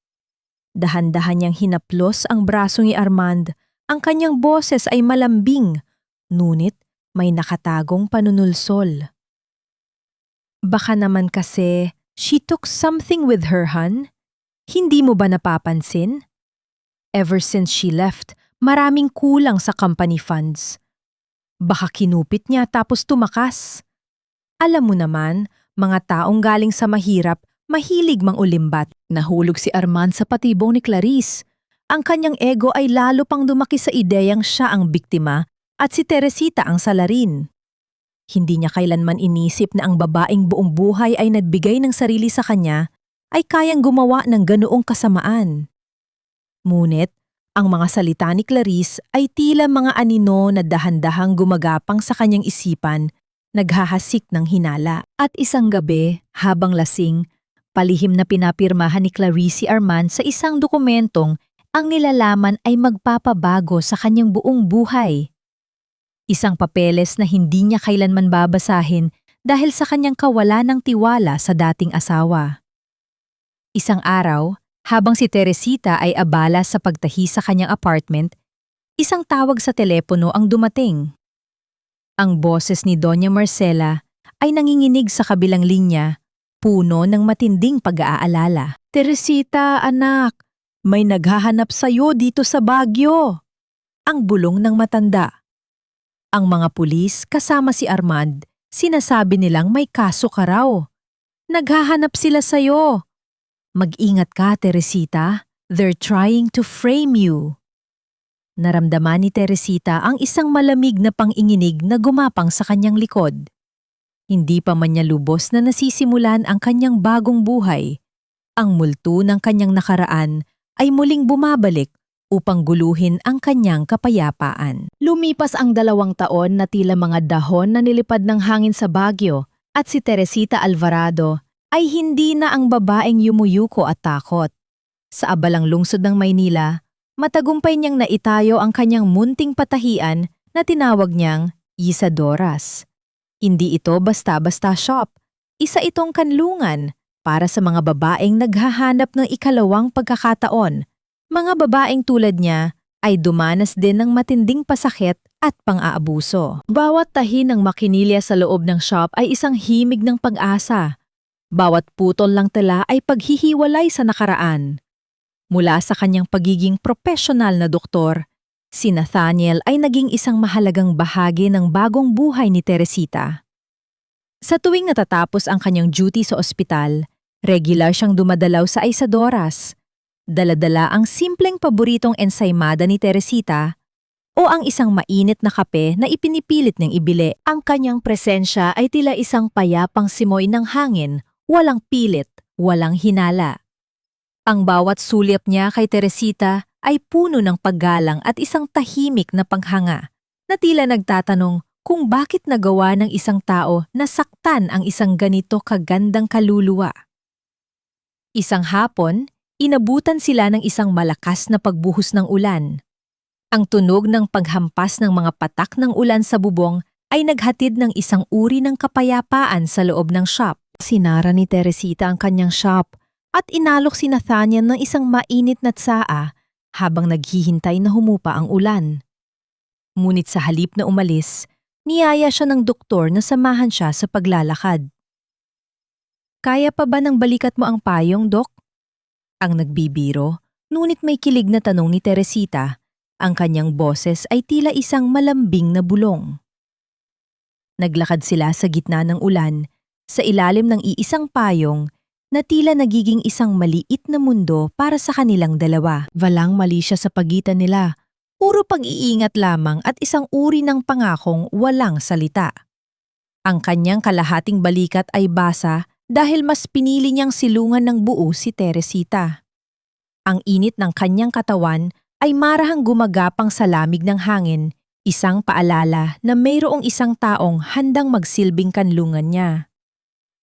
Dahan-dahan niyang hinaplos ang braso ni Armand. Ang kanyang boses ay malambing, ngunit may nakatagong panunulsol. Baka naman kasi she took something with her, hon? Hindi mo ba napapansin? Ever since she left, maraming kulang sa company funds. Baka kinupit niya tapos tumakas. Alam mo naman, mga taong galing sa mahirap, mahilig mang ulimbat. Nahulog si Armand sa patibong ni Clarice. Ang kanyang ego ay lalo pang dumaki sa ideyang siya ang biktima at si Teresita ang salarin. Hindi niya kailanman inisip na ang babaeng buong buhay ay nagbigay ng sarili sa kanya ay kayang gumawa ng ganoong kasamaan. Ngunit, ang mga salita ni Clarice ay tila mga anino na dahan-dahang gumagapang sa kanyang isipan, naghahasik ng hinala. At isang gabi, habang lasing, palihim na pinapirmahan ni Clarice si Armand sa isang dokumentong ang nilalaman ay magpapabago sa kanyang buong buhay. Isang papeles na hindi niya kailanman babasahin dahil sa kanyang kawalan ng tiwala sa dating asawa. Isang araw, habang si Teresita ay abala sa pagtahi sa kanyang apartment, isang tawag sa telepono ang dumating. Ang boses ni Doña Marcela ay nanginginig sa kabilang linya, puno ng matinding pag-aalala. "Teresita, anak, may naghahanap sa'yo dito sa Baguio." Ang bulong ng matanda. Ang mga pulis kasama si Armand, sinasabi nilang may kaso ka raw. "Naghahanap sila sa'yo. Mag-ingat ka, Teresita. They're trying to frame you." Naramdaman ni Teresita ang isang malamig na panginginig na gumapang sa kanyang likod. Hindi pa man niya lubos na nasisimulan ang kanyang bagong buhay. Ang multo ng kanyang nakaraan ay muling bumabalik upang guluhin ang kanyang kapayapaan. Lumipas ang 2 taon na tila mga dahon na nilipad ng hangin sa Baguio at si Teresita Alvarado ay hindi na ang babaeng yumuyuko at takot. Sa abalang lungsod ng Maynila, matagumpay niyang naitayo ang kanyang munting patahian na tinawag niyang Isadoras. Hindi ito basta-basta shop. Isa itong kanlungan para sa mga babaeng naghahanap ng ikalawang pagkakataon. Mga babaeng tulad niya ay dumanas din ng matinding pasakit at pang-aabuso. Bawat tahi ng makinilya sa loob ng shop ay isang himig ng pag-asa. Bawat putol lang tala ay paghihiwalay sa nakaraan. Mula sa kanyang pagiging profesional na doktor, si Nathaniel ay naging isang mahalagang bahagi ng bagong buhay ni Teresita. Sa tuwing natatapos ang kanyang duty sa ospital, regular siyang dumadalaw sa Isadoras. Dala-dala ang simpleng paboritong ensaymada ni Teresita o ang isang mainit na kape na ipinipilit niyang ibili. Ang kanyang presensya ay tila isang payapang simoy ng hangin, walang pilit, walang hinala. Ang bawat sulyap niya kay Teresita ay puno ng paggalang at isang tahimik na paghanga na tila nagtatanong kung bakit nagawa ng isang tao na saktan ang isang ganito kagandang kaluluwa. Isang hapon, inabutan sila ng isang malakas na pagbuhos ng ulan. Ang tunog ng paghampas ng mga patak ng ulan sa bubong ay naghatid ng isang uri ng kapayapaan sa loob ng shop. Sinara ni Teresita ang kanyang shop at inalok si Nathaniel ng isang mainit na tsaa habang naghihintay na humupa ang ulan. Ngunit sa halip na umalis, niyaya siya ng doktor na samahan siya sa paglalakad. "Kaya pa ba ng balikat mo ang payong, Dok?" Ang nagbibiro, ngunit may kilig na tanong ni Teresita. Ang kanyang boses ay tila isang malambing na bulong. Naglakad sila sa gitna ng ulan, sa ilalim ng iisang payong na tila nagiging isang maliit na mundo para sa kanilang dalawa. Walang mali siya sa pagitan nila. Puro pag-iingat lamang at isang uri ng pangakong walang salita. Ang kanyang kalahating balikat ay basa dahil mas pinili niyang silungan ng buo si Teresita. Ang init ng kanyang katawan ay marahang gumagapang sa lamig ng hangin, isang paalala na mayroong isang taong handang magsilbing kanlungan niya.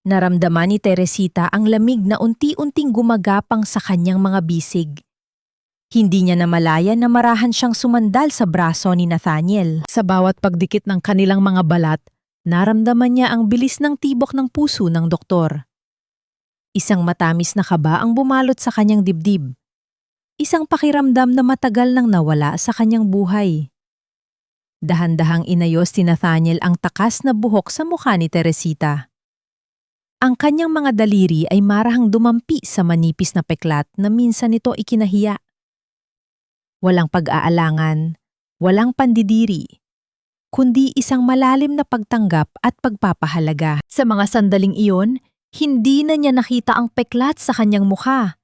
Naramdaman ni Teresita ang lamig na unti-unting gumagapang sa kanyang mga bisig. Hindi niya namalaya na marahan siyang sumandal sa braso ni Nathaniel. Sa bawat pagdikit ng kanilang mga balat, naramdaman niya ang bilis ng tibok ng puso ng doktor. Isang matamis na kaba ang bumalot sa kanyang dibdib. Isang pakiramdam na matagal nang nawala sa kanyang buhay. Dahan-dahang inayos ni Nathaniel ang takas na buhok sa mukha ni Teresita. Ang kanyang mga daliri ay marahang dumampi sa manipis na peklat na minsan ito ikinahiya. Walang pag-aalangan, walang pandidiri, kundi isang malalim na pagtanggap at pagpapahalaga. Sa mga sandaling iyon, hindi na niya nakita ang peklat sa kanyang mukha,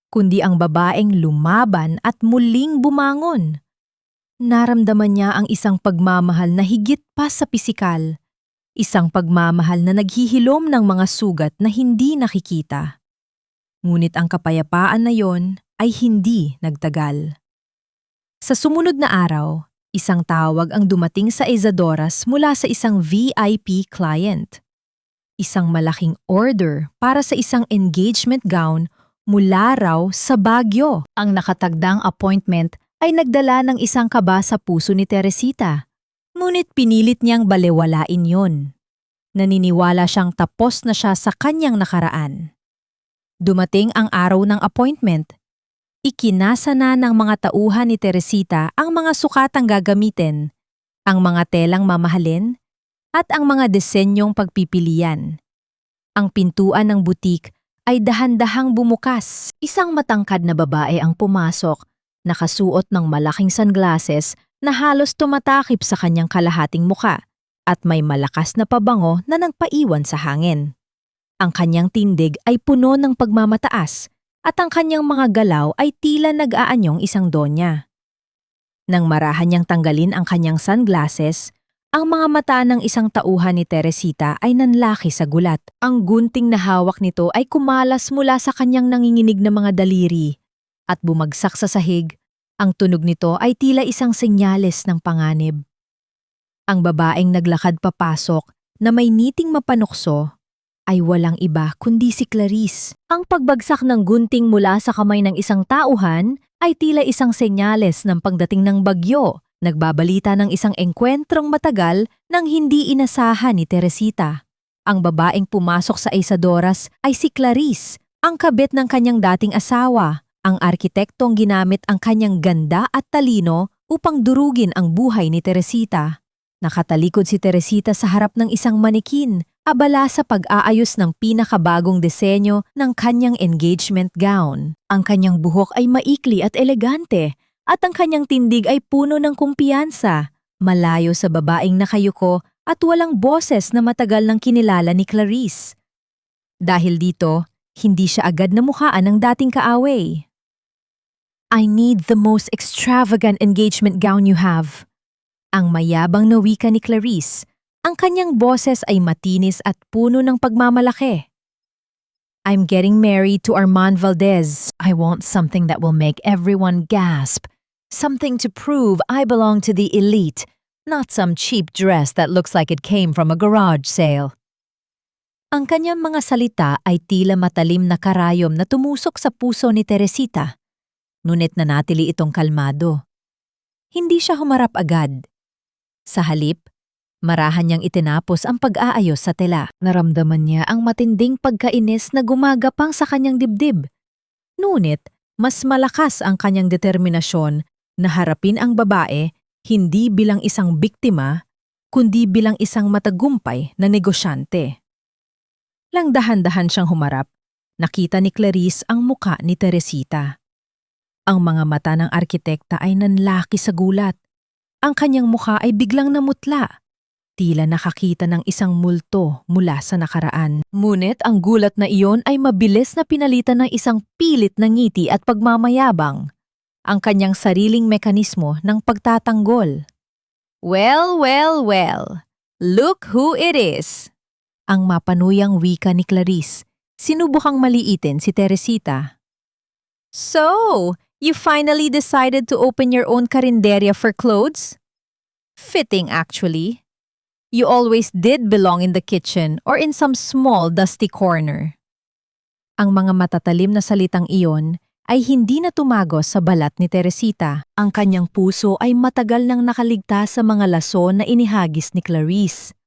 kundi ang babaeng lumaban at muling bumangon. Naramdaman niya ang isang pagmamahal na higit pa sa pisikal. Isang pagmamahal na naghihilom ng mga sugat na hindi nakikita. Ngunit ang kapayapaan na yon ay hindi nagtagal. Sa sumunod na araw, isang tawag ang dumating sa Isadoras mula sa isang VIP client. Isang malaking order para sa isang engagement gown mula raw sa Baguio. Ang nakatagdang appointment ay nagdala ng isang kaba sa puso ni Teresita. Ngunit pinilit niyang balewalain yon. Naniniwala siyang tapos na siya sa kanyang nakaraan. Dumating ang araw ng appointment. Ikinasa na ng mga tauhan ni Teresita ang mga sukatang gagamitin, ang mga telang mamahalin, at ang mga disenyong pagpipilian. Ang pintuan ng butik ay dahan-dahang bumukas. Isang matangkad na babae ang pumasok, nakasuot ng malaking sunglasses na halos tumatakip sa kanyang kalahating muka at may malakas na pabango na nagpaiwan sa hangin. Ang kanyang tindig ay puno ng pagmamataas at ang kanyang mga galaw ay tila nag-aanyong isang donya. Nang marahan niyang tanggalin ang kanyang sunglasses, ang mga mata ng isang tauhan ni Teresita ay nanlaki sa gulat. Ang gunting na hawak nito ay kumalas mula sa kanyang nanginginig na mga daliri at bumagsak sa sahig. Ang tunog nito ay tila isang senyales ng panganib. Ang babaeng naglakad papasok na may ngiting mapanukso ay walang iba kundi si Clarice. Ang pagbagsak ng gunting mula sa kamay ng isang tauhan ay tila isang senyales ng pagdating ng bagyo. Nagbabalita ng isang engkwentrong matagal nang hindi inasahan ni Teresita. Ang babaeng pumasok sa Isadoras ay si Clarice, ang kabit ng kanyang dating asawa. Ang arkitektong ginamit ang kanyang ganda at talino upang durugin ang buhay ni Teresita. Nakatalikod si Teresita sa harap ng isang manikin, abala sa pag-aayos ng pinakabagong disenyo ng kanyang engagement gown. Ang kanyang buhok ay maikli at elegante, at ang kanyang tindig ay puno ng kumpiyansa, malayo sa babaeng nakayuko at walang boses na matagal nang kinilala ni Clarice. Dahil dito, hindi siya agad namukhaan ng dating kaaway. "I need the most extravagant engagement gown you have." Ang mayabang na wika ni Clarice. Ang kanyang boses ay matinis at puno ng pagmamalaki. "I'm getting married to Armand Valdez. I want something that will make everyone gasp. Something to prove I belong to the elite, not some cheap dress that looks like it came from a garage sale." Ang kanyang mga salita ay tila matalim na karayom na tumusok sa puso ni Teresita. Ngunit nanatili itong kalmado. Hindi siya humarap agad. Sa halip, marahan niyang itinapos ang pag-aayos sa tela. Naramdaman niya ang matinding pagkainis na gumagapang sa kanyang dibdib. Ngunit, mas malakas ang kanyang determinasyon na harapin ang babae hindi bilang isang biktima, kundi bilang isang matagumpay na negosyante. Lang dahan-dahan siyang humarap, nakita ni Clarice ang muka ni Teresita. Ang mga mata ng arkitekta ay nanlaki sa gulat. Ang kanyang mukha ay biglang namutla. Tila nakakita ng isang multo mula sa nakaraan. Ngunit ang gulat na iyon ay mabilis na pinalitan ng isang pilit na ngiti at pagmamayabang. Ang kanyang sariling mekanismo ng pagtatanggol. "Well, well, well. Look who it is." Ang mapanuyang wika ni Clarice. Sinubukang maliitin si Teresita. "So, you finally decided to open your own karinderya for clothes? Fitting, actually. You always did belong in the kitchen or in some small dusty corner." Ang mga matatalim na salitang iyon ay hindi na tumagos sa balat ni Teresita. Ang kanyang puso ay matagal nang nakaligtas sa mga lason na inihagis ni Clarice.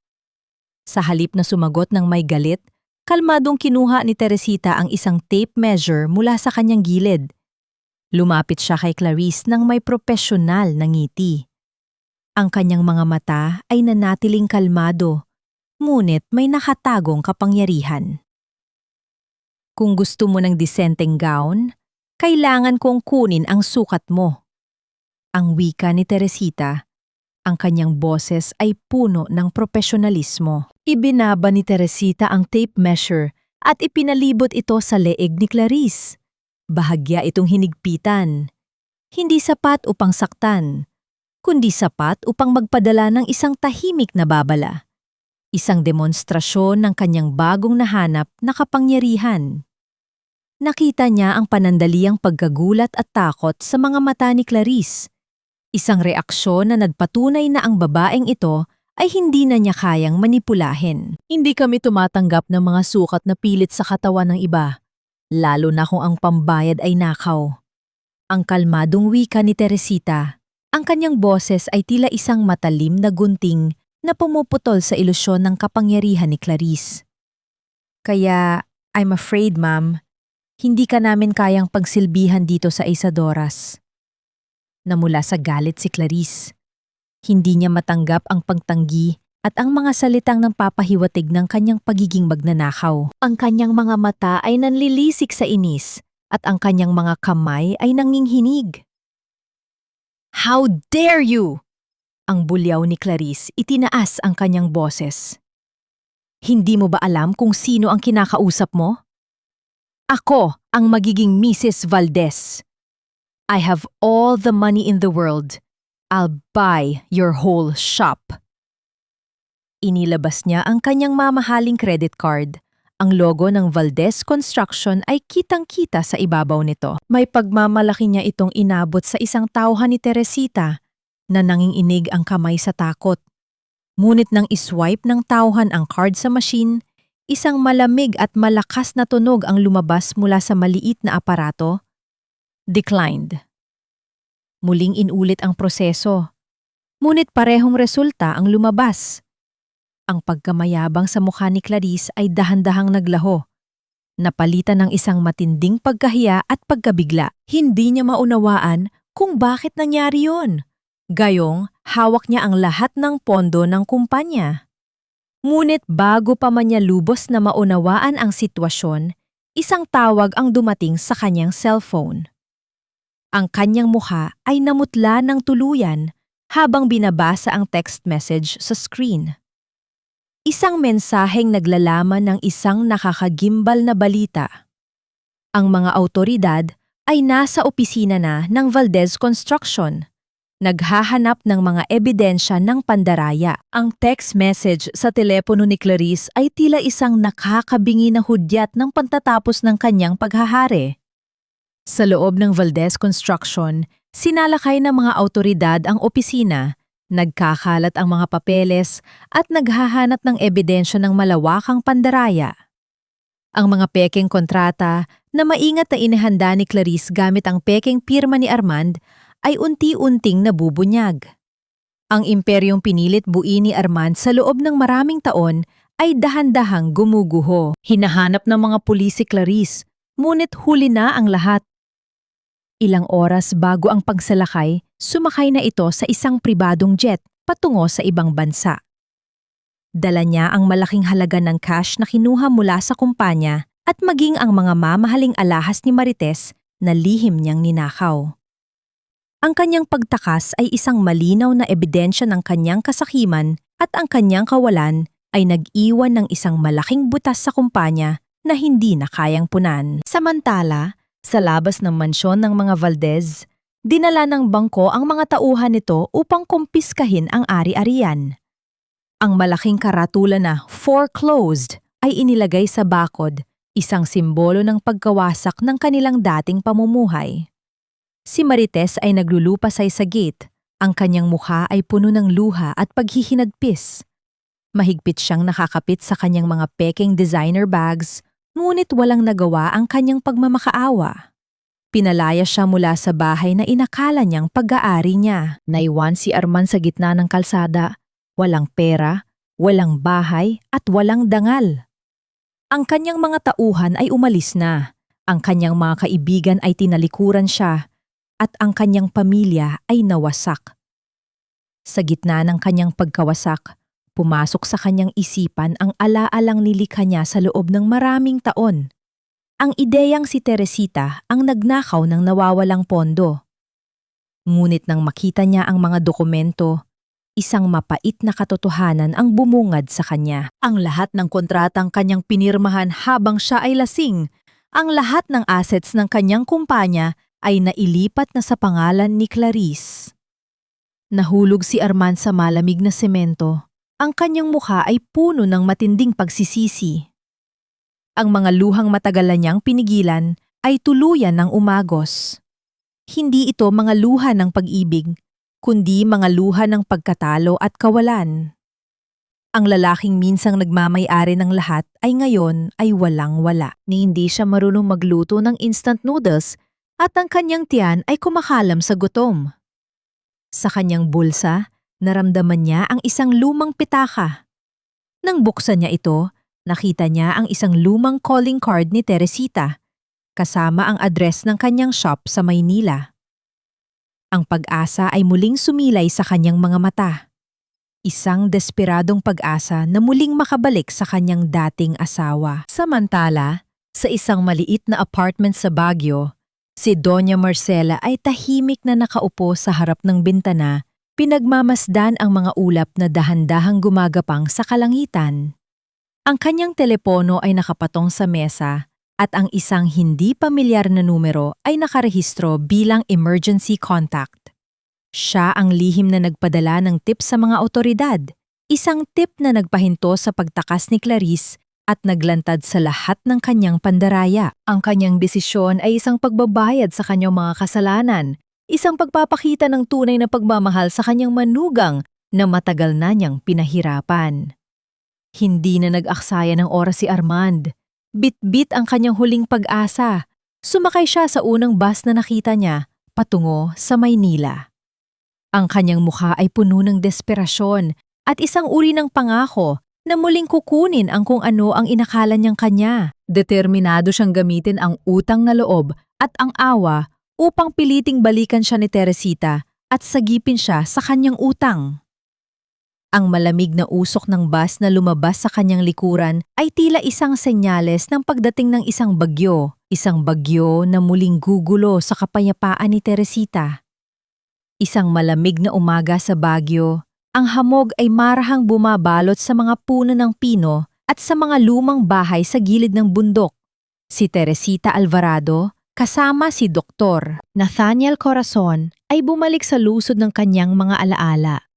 Sa halip na sumagot ng may galit, kalmadong kinuha ni Teresita ang isang tape measure mula sa kanyang gilid. Lumapit siya kay Clarice nang may propesyonal na ngiti. Ang kanyang mga mata ay nanatiling kalmado, ngunit may nakatagong kapangyarihan. "Kung gusto mo ng disenteng gown, kailangan kong kunin ang sukat mo." Ang wika ni Teresita. Ang kanyang boses ay puno ng propesyonalismo. Ibinaba ni Teresita ang tape measure at ipinalibot ito sa leeg ni Clarice. Bahagya itong hinigpitan. Hindi sapat upang saktan, kundi sapat upang magpadala ng isang tahimik na babala. Isang demonstrasyon ng kanyang bagong nahanap na kapangyarihan. Nakita niya ang panandaliang pagkagulat at takot sa mga mata ni Clarice. Isang reaksyon na nagpatunay na ang babaeng ito ay hindi na niya kayang manipulahin. Hindi kami tumatanggap ng mga sukat na pilit sa katawan ng iba, lalo na kung ang pambayad ay nakaw. Ang kalmadong wika ni Teresita, ang kanyang boses ay tila isang matalim na gunting na pumuputol sa ilusyon ng kapangyarihan ni Clarice. Kaya, I'm afraid, ma'am, hindi ka namin kayang pagsilbihan dito sa Isadoras. Namula sa galit si Clarice. Hindi niya matanggap ang pagtanggi at ang mga salitang nagpapahiwatig ng kanyang pagiging magnanakaw. Ang kanyang mga mata ay nanlilisik sa inis at ang kanyang mga kamay ay nanginghinig. How dare you! Ang bulyaw ni Clarice, itinaas ang kanyang boses. Hindi mo ba alam kung sino ang kinakausap mo? Ako ang magiging Mrs. Valdez. I have all the money in the world. I'll buy your whole shop. Inilabas niya ang kanyang mamahaling credit card. Ang logo ng Valdez Construction ay kitang-kita sa ibabaw nito. May pagmamalaki niya itong inabot sa isang tauhan ni Teresita na nanginginig ang kamay sa takot. Ngunit nang iswipe ng tauhan ang card sa machine, isang malamig at malakas na tunog ang lumabas mula sa maliit na aparato. Declined. Muling inulit ang proseso. Ngunit parehong resulta ang lumabas. Ang pagkamayabang sa mukha ni Clarice ay dahan-dahang naglaho. Napalitan ng isang matinding pagkahiya at pagkabigla. Hindi niya maunawaan kung bakit nangyari yon. Gayong, hawak niya ang lahat ng pondo ng kumpanya. Ngunit bago pa man niya lubos na maunawaan ang sitwasyon, isang tawag ang dumating sa kanyang cellphone. Ang kanyang mukha ay namutla ng tuluyan habang binabasa ang text message sa screen. Isang mensaheng naglalaman ng isang nakakagimbal na balita. Ang mga awtoridad ay nasa opisina na ng Valdez Construction. Naghahanap ng mga ebidensya ng pandaraya. Ang text message sa telepono ni Clarice ay tila isang nakakabingi na hudyat ng pantatapos ng kanyang paghahari. Sa loob ng Valdez Construction, sinalakay ng mga awtoridad ang opisina, nagkakalat ang mga papeles at naghahanap ng ebidensya ng malawakang pandaraya. Ang mga pekeng kontrata na maingat na inihanda ni Clarice gamit ang pekeng pirma ni Armand ay unti-unting nabubunyag. Ang imperyong pinilit buuin ni Armand sa loob ng maraming taon ay dahan-dahang gumuguho. Hinahanap ng mga pulis si Clarice, ngunit huli na ang lahat. Ilang oras bago ang pagsalakay, sumakay na ito sa isang pribadong jet patungo sa ibang bansa. Dala niya ang malaking halaga ng cash na kinuha mula sa kumpanya at maging ang mga mamahaling alahas ni Marites na lihim niyang ninakaw. Ang kanyang pagtakas ay isang malinaw na ebidensya ng kanyang kasakiman at ang kanyang kawalan ay nag-iwan ng isang malaking butas sa kumpanya na hindi na kayang punan. Samantala, sa labas ng mansyon ng mga Valdez, dinala ng bangko ang mga tauhan nito upang kumpiskahin ang ari-arian. Ang malaking karatula na foreclosed ay inilagay sa bakod, isang simbolo ng pagkawasak ng kanilang dating pamumuhay. Si Marites ay naglulupasay sa gate, ang kanyang mukha ay puno ng luha at paghihinagpis. Mahigpit siyang nakakapit sa kanyang mga peking designer bags, ngunit walang nagawa ang kanyang pagmamakaawa. Pinalaya siya mula sa bahay na inakala niyang pag-aari niya. Naiwan si Armand sa gitna ng kalsada, walang pera, walang bahay at walang dangal. Ang kanyang mga tauhan ay umalis na, ang kanyang mga kaibigan ay tinalikuran siya, at ang kanyang pamilya ay nawasak. Sa gitna ng kanyang pagkawasak, pumasok sa kanyang isipan ang alaalang nilikha niya sa loob ng maraming taon. Ang ideyang si Teresita ang nagnakaw ng nawawalang pondo. Ngunit nang makita niya ang mga dokumento, isang mapait na katotohanan ang bumungad sa kanya. Ang lahat ng kontratang kanyang pinirmahan habang siya ay lasing, ang lahat ng assets ng kanyang kumpanya ay nailipat na sa pangalan ni Clarice. Nahulog si Armand sa malamig na semento. Ang kanyang mukha ay puno ng matinding pagsisisi. Ang mga luhang matagalan niyang pinigilan ay tuluyan ng umagos. Hindi ito mga luha ng pag-ibig, kundi mga luha ng pagkatalo at kawalan. Ang lalaking minsang nagmamay-ari ng lahat ay ngayon ay walang-wala. Ni hindi siya marunong magluto ng instant noodles at ang kanyang tiyan ay kumakalam sa gutom. Sa kanyang bulsa, naramdaman niya ang isang lumang pitaka. Nang buksan niya ito, nakita niya ang isang lumang calling card ni Teresita, kasama ang address ng kanyang shop sa Maynila. Ang pag-asa ay muling sumilay sa kanyang mga mata. Isang desperadong pag-asa na muling makabalik sa kanyang dating asawa. Samantala, sa isang maliit na apartment sa Baguio, si Doña Marcela ay tahimik na nakaupo sa harap ng bintana, pinagmamasdan ang mga ulap na dahan-dahang gumagapang sa kalangitan. Ang kanyang telepono ay nakapatong sa mesa at ang isang hindi pamilyar na numero ay nakarehistro bilang emergency contact. Siya ang lihim na nagpadala ng tip sa mga otoridad, isang tip na nagpahinto sa pagtakas ni Clarice at naglantad sa lahat ng kanyang pandaraya. Ang kanyang desisyon ay isang pagbabayad sa kanyang mga kasalanan, isang pagpapakita ng tunay na pagmamahal sa kanyang manugang na matagal na niyang pinahirapan. Hindi na nag-aksaya ng oras si Armand. Bit-bit ang kanyang huling pag-asa. Sumakay siya sa unang bus na nakita niya, patungo sa Maynila. Ang kanyang mukha ay puno ng desperasyon at isang uri ng pangako na muling kukunin ang kung ano ang inakala niyang kanya. Determinado siyang gamitin ang utang na loob at ang awa upang piliting balikan siya ni Teresita at sagipin siya sa kanyang utang. Ang malamig na usok ng bus na lumabas sa kanyang likuran ay tila isang senyales ng pagdating ng isang bagyo na muling gugulo sa kapayapaan ni Teresita. Isang malamig na umaga sa Baguio, ang hamog ay marahang bumabalot sa mga puno ng pino at sa mga lumang bahay sa gilid ng bundok. Si Teresita Alvarado, kasama si Dr. Nathaniel Corazon, ay bumalik sa lusod ng kanyang mga alaala.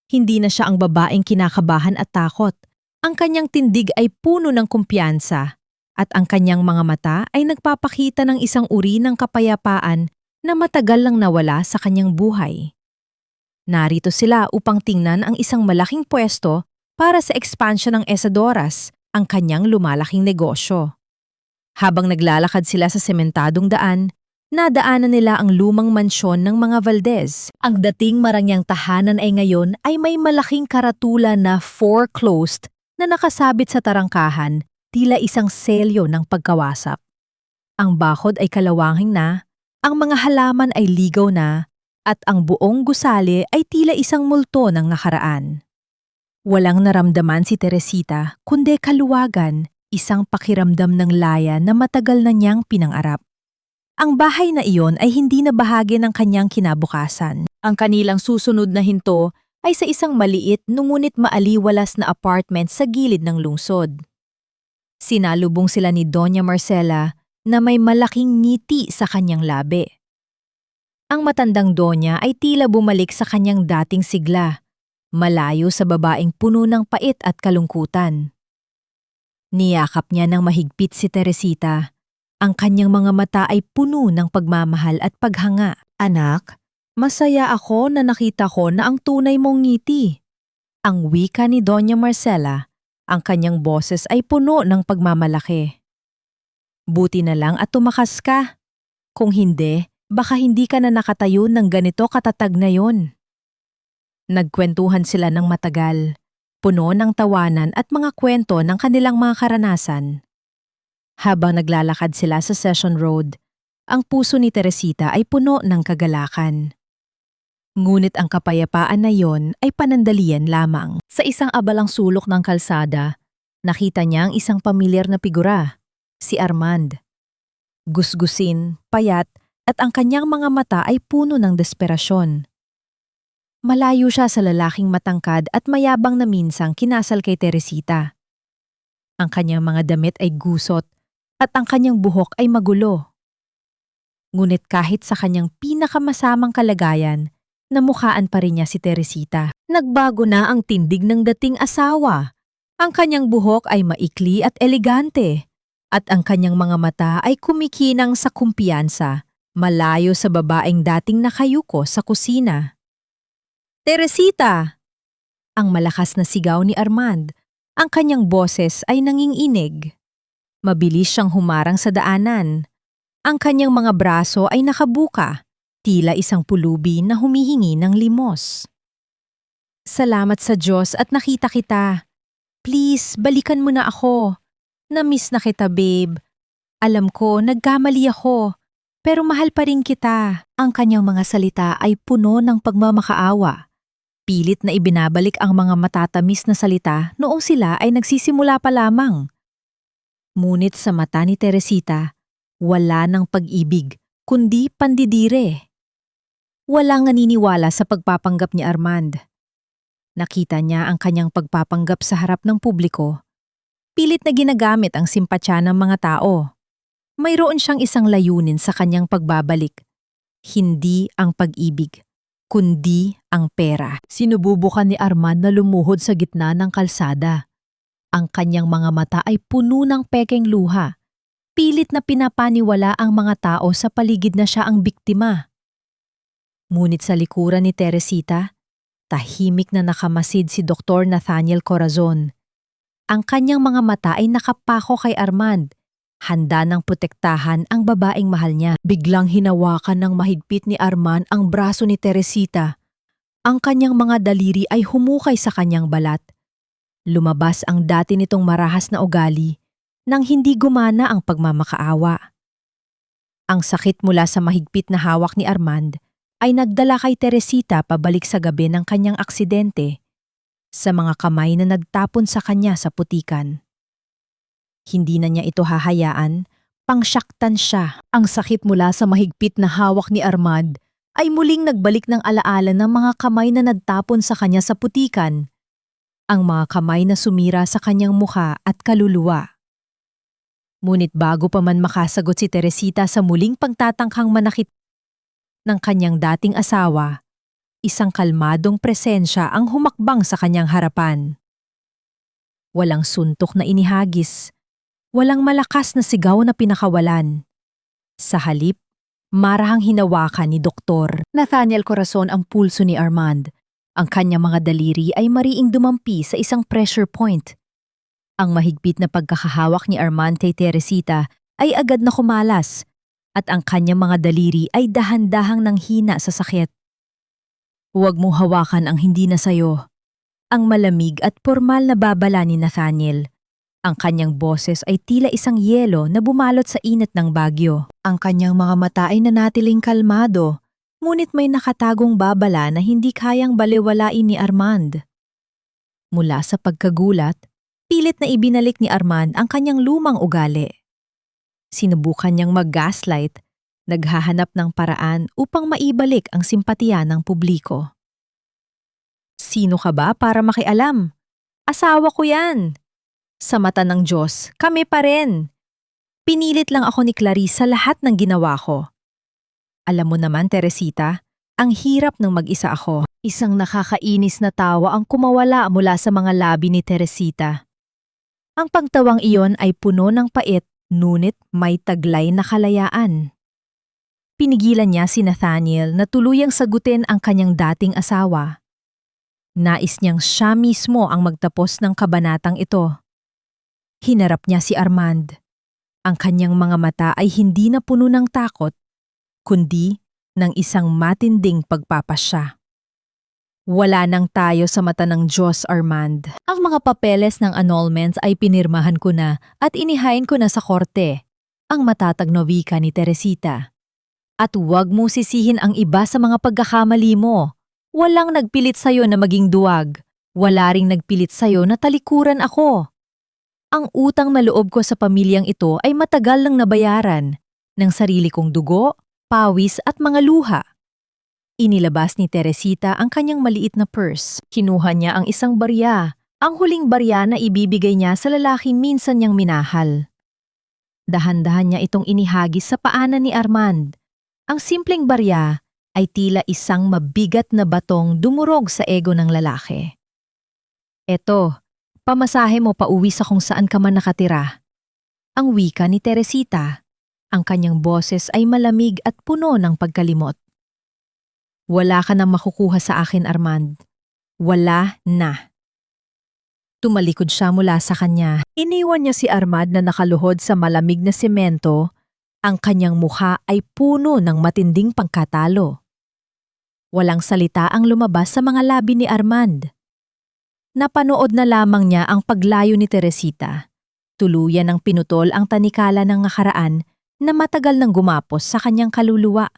Hindi na siya ang babaeng kinakabahan at takot. Ang kanyang tindig ay puno ng kumpiyansa at ang kanyang mga mata ay nagpapakita ng isang uri ng kapayapaan na matagal lang nawala sa kanyang buhay. Narito sila upang tingnan ang isang malaking pwesto para sa expansion ng Esadoras, ang kanyang lumalaking negosyo. Habang naglalakad sila sa sementadong daan, nadaanan nila ang lumang mansyon ng mga Valdez. Ang dating marangyang tahanan ay ngayon ay may malaking karatula na foreclosed na nakasabit sa tarangkahan, tila isang selyo ng pagkawasak. Ang bakod ay kalawangin na, ang mga halaman ay ligaw na, at ang buong gusali ay tila isang multo ng nakaraan. Walang naramdaman si Teresita kundi kaluwagan, isang pakiramdam ng laya na matagal na niyang pinangarap. Ang bahay na iyon ay hindi na bahagi ng kanyang kinabukasan. Ang kanilang susunod na hinto ay sa isang maliit ngunit maaliwalas na apartment sa gilid ng lungsod. Sinalubong sila ni Doña Marcela na may malaking ngiti sa kanyang labi. Ang matandang Donya ay tila bumalik sa kanyang dating sigla, malayo sa babaeng puno ng pait at kalungkutan. Niyakap niya ng mahigpit si Teresita. Ang kanyang mga mata ay puno ng pagmamahal at paghanga. Anak, masaya ako na nakita ko na ang tunay mong ngiti. Ang wika ni Doña Marcela, ang kanyang boses ay puno ng pagmamalaki. Buti na lang at tumakas ka. Kung hindi, baka hindi ka na nakatayo ng ganito katatag na yon. Nagkwentuhan sila ng matagal, puno ng tawanan at mga kwento ng kanilang mga karanasan. Habang naglalakad sila sa Session Road, ang puso ni Teresita ay puno ng kagalakan. Ngunit ang kapayapaan na yon ay panandalian lamang. Sa isang abalang sulok ng kalsada, nakita niya ang isang pamilyar na figura, si Armand. Gusgusin, payat, at ang kanyang mga mata ay puno ng desperasyon. Malayo siya sa lalaking matangkad at mayabang na minsang kinasal kay Teresita. Ang kanyang mga damit ay gusot at ang kanyang buhok ay magulo. Ngunit kahit sa kanyang pinakamasamang kalagayan, namukhaan pa rin niya si Teresita. Nagbago na ang tindig ng dating asawa. Ang kanyang buhok ay maikli at elegante. At ang kanyang mga mata ay kumikinang sa kumpiyansa, malayo sa babaeng dating nakayuko sa kusina. Teresita! Ang malakas na sigaw ni Armand. Ang kanyang boses ay nanginginig. Mabilis siyang humarang sa daanan. Ang kanyang mga braso ay nakabuka, tila isang pulubi na humihingi ng limos. Salamat sa Diyos at nakita kita. Please, balikan mo na ako. Na-miss na kita, babe. Alam ko, nagkamali ako. Pero mahal pa rin kita. Ang kanyang mga salita ay puno ng pagmamakaawa. Pilit na ibinabalik ang mga matatamis na salita noong sila ay nagsisimula pa lamang. Ngunit sa mata ni Teresita, wala ng pag-ibig, kundi pandidire. Walang naniniwala sa pagpapanggap ni Armand. Nakita niya ang kanyang pagpapanggap sa harap ng publiko. Pilit na ginagamit ang simpatya ng mga tao. Mayroon siyang isang layunin sa kanyang pagbabalik. Hindi ang pag-ibig, kundi ang pera. Sinububukan ni Armand na lumuhod sa gitna ng kalsada. Ang kanyang mga mata ay puno ng pekeng luha. Pilit na pinapaniwala ang mga tao sa paligid na siya ang biktima. Ngunit sa likuran ni Teresita, tahimik na nakamasid si Dr. Nathaniel Corazon. Ang kanyang mga mata ay nakapako kay Armand. Handa ng protektahan ang babaeng mahal niya. Biglang hinawakan ng mahigpit ni Armand ang braso ni Teresita. Ang kanyang mga daliri ay humukay sa kanyang balat. Lumabas ang dati nitong marahas na ugali nang hindi gumana ang pagmamakaawa. Ang sakit mula sa mahigpit na hawak ni Armand ay nagdala kay Teresita pabalik sa gabi ng kanyang aksidente, sa mga kamay na nagtapon sa kanya sa putikan. Hindi na niya ito hahayaan, pangsyaktan siya. Ang sakit mula sa mahigpit na hawak ni Armand ay muling nagbalik ng alaala ng mga kamay na nagtapon sa kanya sa putikan. Ang mga kamay na sumira sa kanyang mukha at kaluluwa. Ngunit bago pa man makasagot si Teresita sa muling pagtatangkang manakit ng kanyang dating asawa, isang kalmadong presensya ang humakbang sa kanyang harapan. Walang suntok na inihagis. Walang malakas na sigaw na pinakawalan. Sa halip, marahang hinawakan ni Dr. Nathaniel Corazon ang pulso ni Armand. Ang kanyang mga daliri ay mariing dumampi sa isang pressure point. Ang mahigpit na pagkakahawak ni Armand kay Teresita ay agad na kumalas at ang kanyang mga daliri ay dahan-dahang nanghina sa sakit. Huwag mong hawakan ang hindi na sayo. Ang malamig at pormal na babala ni Nathaniel. Ang kanyang boses ay tila isang yelo na bumalot sa init ng bagyo. Ang kanyang mga mata ay nanatiling kalmado, ngunit may nakatagong babala na hindi kayang balewalain ni Armand. Mula sa pagkagulat, pilit na ibinalik ni Armand ang kanyang lumang ugali. Sinubukan niyang mag-gaslight, naghahanap ng paraan upang maibalik ang simpatiya ng publiko. Sino ka ba para makialam? Asawa ko yan! Sa mata ng Diyos, kami pa rin. Pinilit lang ako ni Clarice sa lahat ng ginawa ko. Alam mo naman, Teresita, ang hirap ng mag-isa ako. Isang nakakainis na tawa ang kumawala mula sa mga labi ni Teresita. Ang pagtawang iyon ay puno ng pait, ngunit may taglay na kalayaan. Pinigilan niya si Nathaniel na tuluyang sagutin ang kanyang dating asawa. Nais niyang siya mismo ang magtapos ng kabanatang ito. Hinarap niya si Armand. Ang kanyang mga mata ay hindi na puno ng takot, kundi ng isang matinding pagpapasya. Wala nang tayo sa mata ng Diyos, Armand. Ang mga papeles ng annulments ay pinirmahan ko na at inihain ko na sa korte, ang matatag na wika ni Teresita. At huwag mo sisihin ang iba sa mga pagkakamali mo. Walang nagpilit sa'yo na maging duwag. Wala ring nagpilit sa'yo na talikuran ako. Ang utang na loob ko sa pamilyang ito ay matagal nang nabayaran ng sarili kong dugo, pawis at mga luha. Inilabas ni Teresita ang kanyang maliit na purse. Kinuha niya ang isang barya, ang huling barya na ibibigay niya sa lalaki minsan niyang minahal. Dahan-dahan niya itong inihagis sa paanan ni Armand. Ang simpleng barya ay tila isang mabigat na batong dumurog sa ego ng lalaki. Eto, pamasahe mo pauwi sa kung saan ka man nakatira. Ang wika ni Teresita. Ang kanyang boses ay malamig at puno ng pagkalimot. Wala ka nang makukuha sa akin, Armand. Wala na. Tumalikod siya mula sa kanya. Iniwan niya si Armand na nakaluhod sa malamig na semento. Ang kanyang mukha ay puno ng matinding pagkatalo. Walang salita ang lumabas sa mga labi ni Armand. Napanood na lamang niya ang paglayo ni Teresita. Tuluyan ng pinutol ang tanikala ng nakaraan na matagal nang gumapos sa kanyang kaluluwa.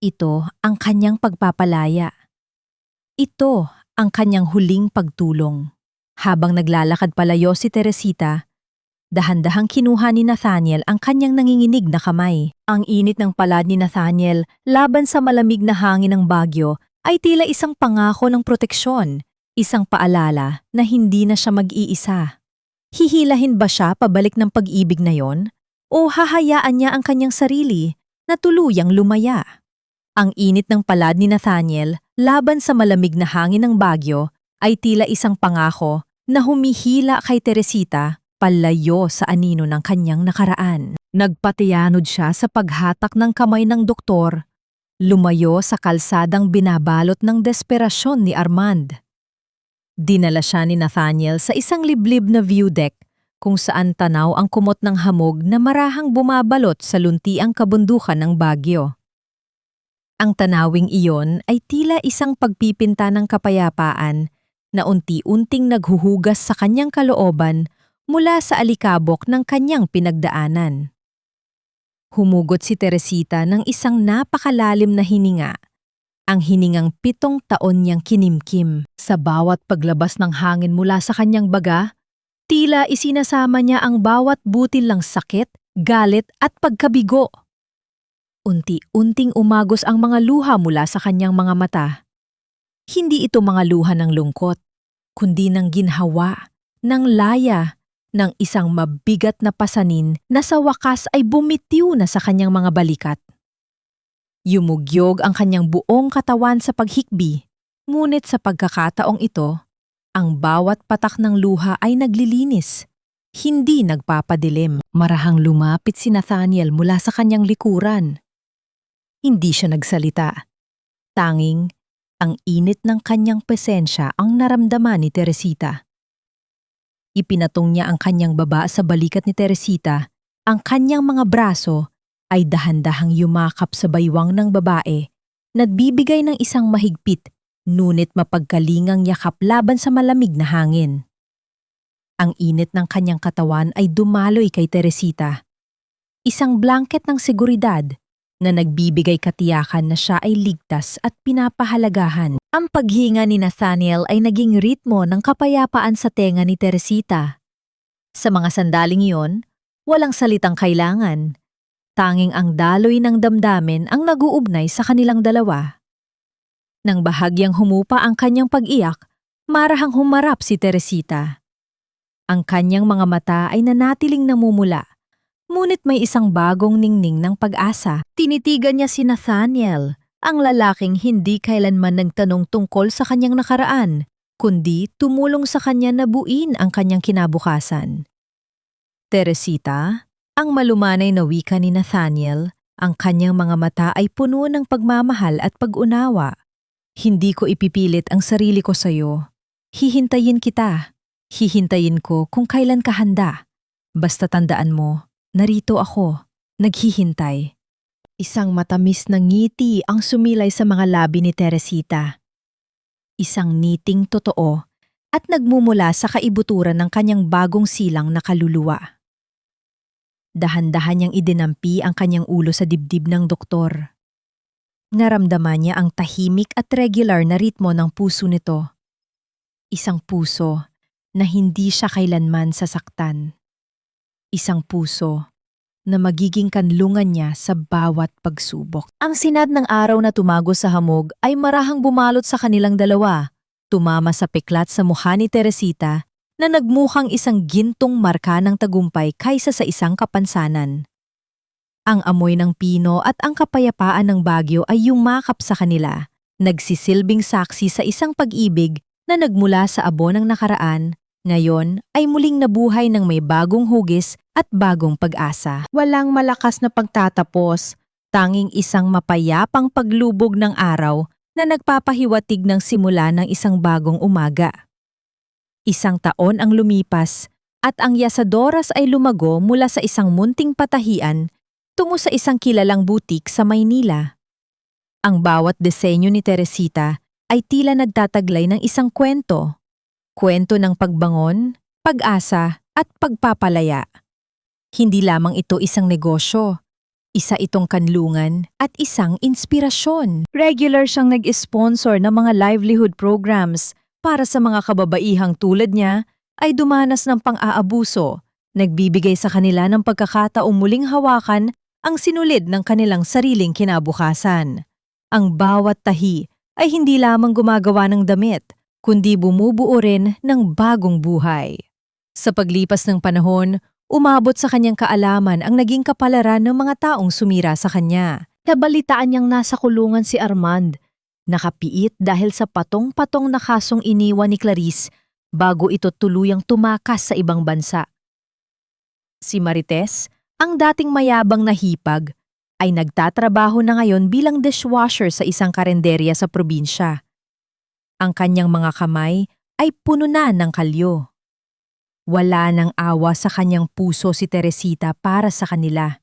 Ito ang kanyang pagpapalaya. Ito ang kanyang huling pagtulong. Habang naglalakad palayo si Teresita, dahan-dahang kinuha ni Nathaniel ang kanyang nanginginig na kamay. Ang init ng palad ni Nathaniel laban sa malamig na hangin ng Bagyo ay tila isang pangako ng proteksyon, isang paalala na hindi na siya mag-iisa. Hihilahin ba siya pabalik ng pag-ibig na yon? O hahayaan niya ang kanyang sarili na tuluyang lumaya? Ang init ng palad ni Nathaniel laban sa malamig na hangin ng Bagyo ay tila isang pangako na humihila kay Teresita palayo sa anino ng kanyang nakaraan. Nagpatiyanod siya sa paghatak ng kamay ng doktor, lumayo sa kalsadang binabalot ng desperasyon ni Armand. Dinala siya ni Nathaniel sa isang liblib na view deck kung saan tanaw ang kumot ng hamog na marahang bumabalot sa luntiang kabundukan ng Bagyo. Ang tanawing iyon ay tila isang pagpipinta ng kapayapaan na unti-unting naghuhugas sa kanyang kalooban mula sa alikabok ng kanyang pinagdaanan. Humugot si Teresita ng isang napakalalim na hininga, ang hiningang 7 taon niyang kinimkim. Sa bawat paglabas ng hangin mula sa kanyang baga, tila isinasama niya ang bawat butil ng sakit, galit at pagkabigo. Unti-unting umagos ang mga luha mula sa kanyang mga mata. Hindi ito mga luha ng lungkot, kundi ng ginhawa, ng laya, ng isang mabigat na pasanin na sa wakas ay bumitiw na sa kanyang mga balikat. Yumugyog ang kanyang buong katawan sa paghikbi, ngunit sa pagkakataong ito, ang bawat patak ng luha ay naglilinis, hindi nagpapadilim. Marahang lumapit si Nathaniel mula sa kanyang likuran. Hindi siya nagsalita. Tanging, ang init ng kanyang presensya ang naramdaman ni Teresita. Ipinatong niya ang kanyang baba sa balikat ni Teresita, ang kanyang mga braso ay dahan-dahang yumakap sa baywang ng babae, nagbibigay ng isang mahigpit, ngunit mapagkalingang yakap laban sa malamig na hangin. Ang init ng kanyang katawan ay dumaloy kay Teresita. Isang blanket ng seguridad na nagbibigay katiyakan na siya ay ligtas at pinapahalagahan. Ang paghinga ni Nathaniel ay naging ritmo ng kapayapaan sa tenga ni Teresita. Sa mga sandaling iyon, walang salitang kailangan. Tanging ang daloy ng damdamin ang naguugnay sa kanilang dalawa. Nang bahagyang humupa ang kanyang pag-iyak, marahang humarap si Teresita. Ang kanyang mga mata ay nanatiling namumula, ngunit may isang bagong ningning ng pag-asa. Tinitigan niya si Nathaniel, ang lalaking hindi kailanman nagtanong tungkol sa kanyang nakaraan, kundi tumulong sa kanya na buuin ang kanyang kinabukasan. Teresita, ang malumanay na wika ni Nathaniel, ang kanyang mga mata ay puno ng pagmamahal at pag-unawa. Hindi ko ipipilit ang sarili ko sa iyo. Hihintayin kita. Hihintayin ko kung kailan ka handa. Basta tandaan mo, narito ako, naghihintay. Isang matamis na ngiti ang sumilay sa mga labi ni Teresita. Isang ngiting totoo at nagmumula sa kaibuturan ng kanyang bagong silang na kaluluwa. Dahan-dahan niyang idinampi ang kanyang ulo sa dibdib ng doktor. Naramdaman niya ang tahimik at regular na ritmo ng puso nito. Isang puso na hindi siya kailanman sasaktan. Isang puso na magiging kanlungan niya sa bawat pagsubok. Ang sinad ng araw na tumago sa hamog ay marahang bumalot sa kanilang dalawa, tumama sa piklat sa mukha ni Teresita na nagmukhang isang gintong marka ng tagumpay kaysa sa isang kapansanan. Ang amoy ng pino at ang kapayapaan ng Bagyo ay yumakap sa kanila, nagsisilbing saksi sa isang pag-ibig na nagmula sa abo ng nakaraan, ngayon ay muling nabuhay ng may bagong hugis at bagong pag-asa. Walang malakas na pagtatapos, tanging isang mapayapang paglubog ng araw na nagpapahiwatig ng simula ng isang bagong umaga. Isang taon ang lumipas at ang Yasadoras ay lumago mula sa isang munting patahian tungo sa isang kilalang butik sa Maynila. Ang bawat disenyo ni Teresita ay tila nagtataglay ng isang kwento. Kwento ng pagbangon, pag-asa at pagpapalaya. Hindi lamang ito isang negosyo, isa itong kanlungan at isang inspirasyon. Regular siyang nag-sponsor ng mga livelihood programs para sa mga kababaihang tulad niya ay dumanas ng pang-aabuso, nagbibigay sa kanila ng pagkakataong muling hawakan ang sinulid ng kanilang sariling kinabukasan. Ang bawat tahi ay hindi lamang gumagawa ng damit, kundi bumubuo rin ng bagong buhay. Sa paglipas ng panahon, umabot sa kanyang kaalaman ang naging kapalaran ng mga taong sumira sa kanya. Nabalitaan niyang nasa kulungan si Armand, nakapiit dahil sa patong-patong na kasong iniwan ni Clarice bago ito tuluyang tumakas sa ibang bansa. Si Marites, ang dating mayabang na hipag, ay nagtatrabaho na ngayon bilang dishwasher sa isang karenderya sa probinsya. Ang kanyang mga kamay ay puno na ng kalyo. Wala nang awa sa kanyang puso si Teresita para sa kanila.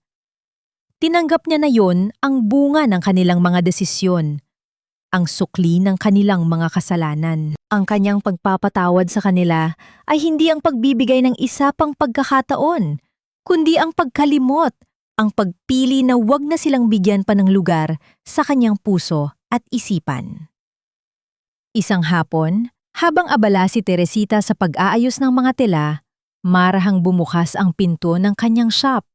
Tinanggap niya na yon ang bunga ng kanilang mga desisyon, ang sukli ng kanilang mga kasalanan. Ang kanyang pagpapatawad sa kanila ay hindi ang pagbibigay ng isa pang pagkakataon, kundi ang pagkalimot, ang pagpili na wag na silang bigyan pa ng lugar sa kanyang puso at isipan. Isang hapon, habang abala si Teresita sa pag-aayos ng mga tela, marahang bumukas ang pinto ng kanyang shop.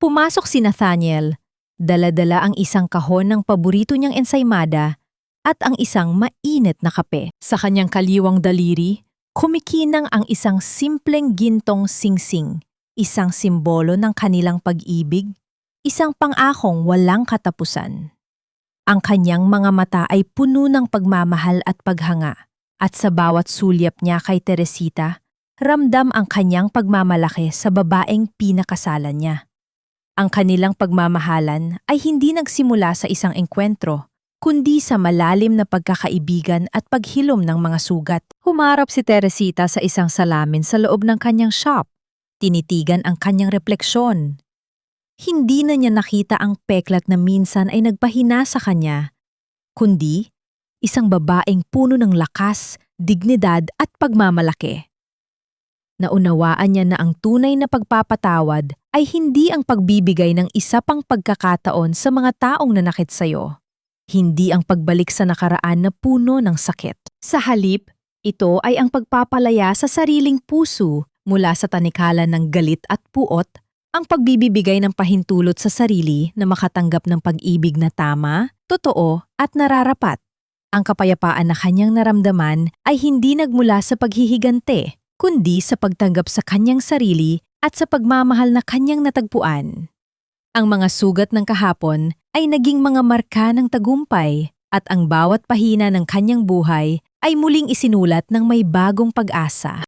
Pumasok si Nathaniel, dala-dala ang isang kahon ng paborito niyang ensaymada at ang isang mainit na kape. Sa kanyang kaliwang daliri, kumikinang ang isang simpleng gintong singsing, isang simbolo ng kanilang pag-ibig, isang pang-akong walang katapusan. Ang kanyang mga mata ay puno ng pagmamahal at paghanga, at sa bawat sulyap niya kay Teresita, ramdam ang kanyang pagmamalaki sa babaeng pinakasalan niya. Ang kanilang pagmamahalan ay hindi nagsimula sa isang engkwentro, kundi sa malalim na pagkakaibigan at paghilom ng mga sugat. Humarap si Teresita sa isang salamin sa loob ng kanyang shop. Tinitigan ang kanyang refleksyon. Hindi na niya nakita ang peklat na minsan ay nagpahina sa kanya, kundi isang babaeng puno ng lakas, dignidad at pagmamalaki. Naunawaan niya na ang tunay na pagpapatawad ay hindi ang pagbibigay ng isa pang pagkakataon sa mga taong nanakit sa'yo. Hindi ang pagbalik sa nakaraan na puno ng sakit. Sa halip, ito ay ang pagpapalaya sa sariling puso mula sa tanikalan ng galit at puot, ang pagbibigay ng pahintulot sa sarili na makatanggap ng pag-ibig na tama, totoo at nararapat. Ang kapayapaan na kanyang naramdaman ay hindi nagmula sa paghihigante, kundi sa pagtanggap sa kanyang sarili at sa pagmamahal na kanyang natagpuan. Ang mga sugat ng kahapon ay naging mga marka ng tagumpay at ang bawat pahina ng kanyang buhay ay muling isinulat ng may bagong pag-asa.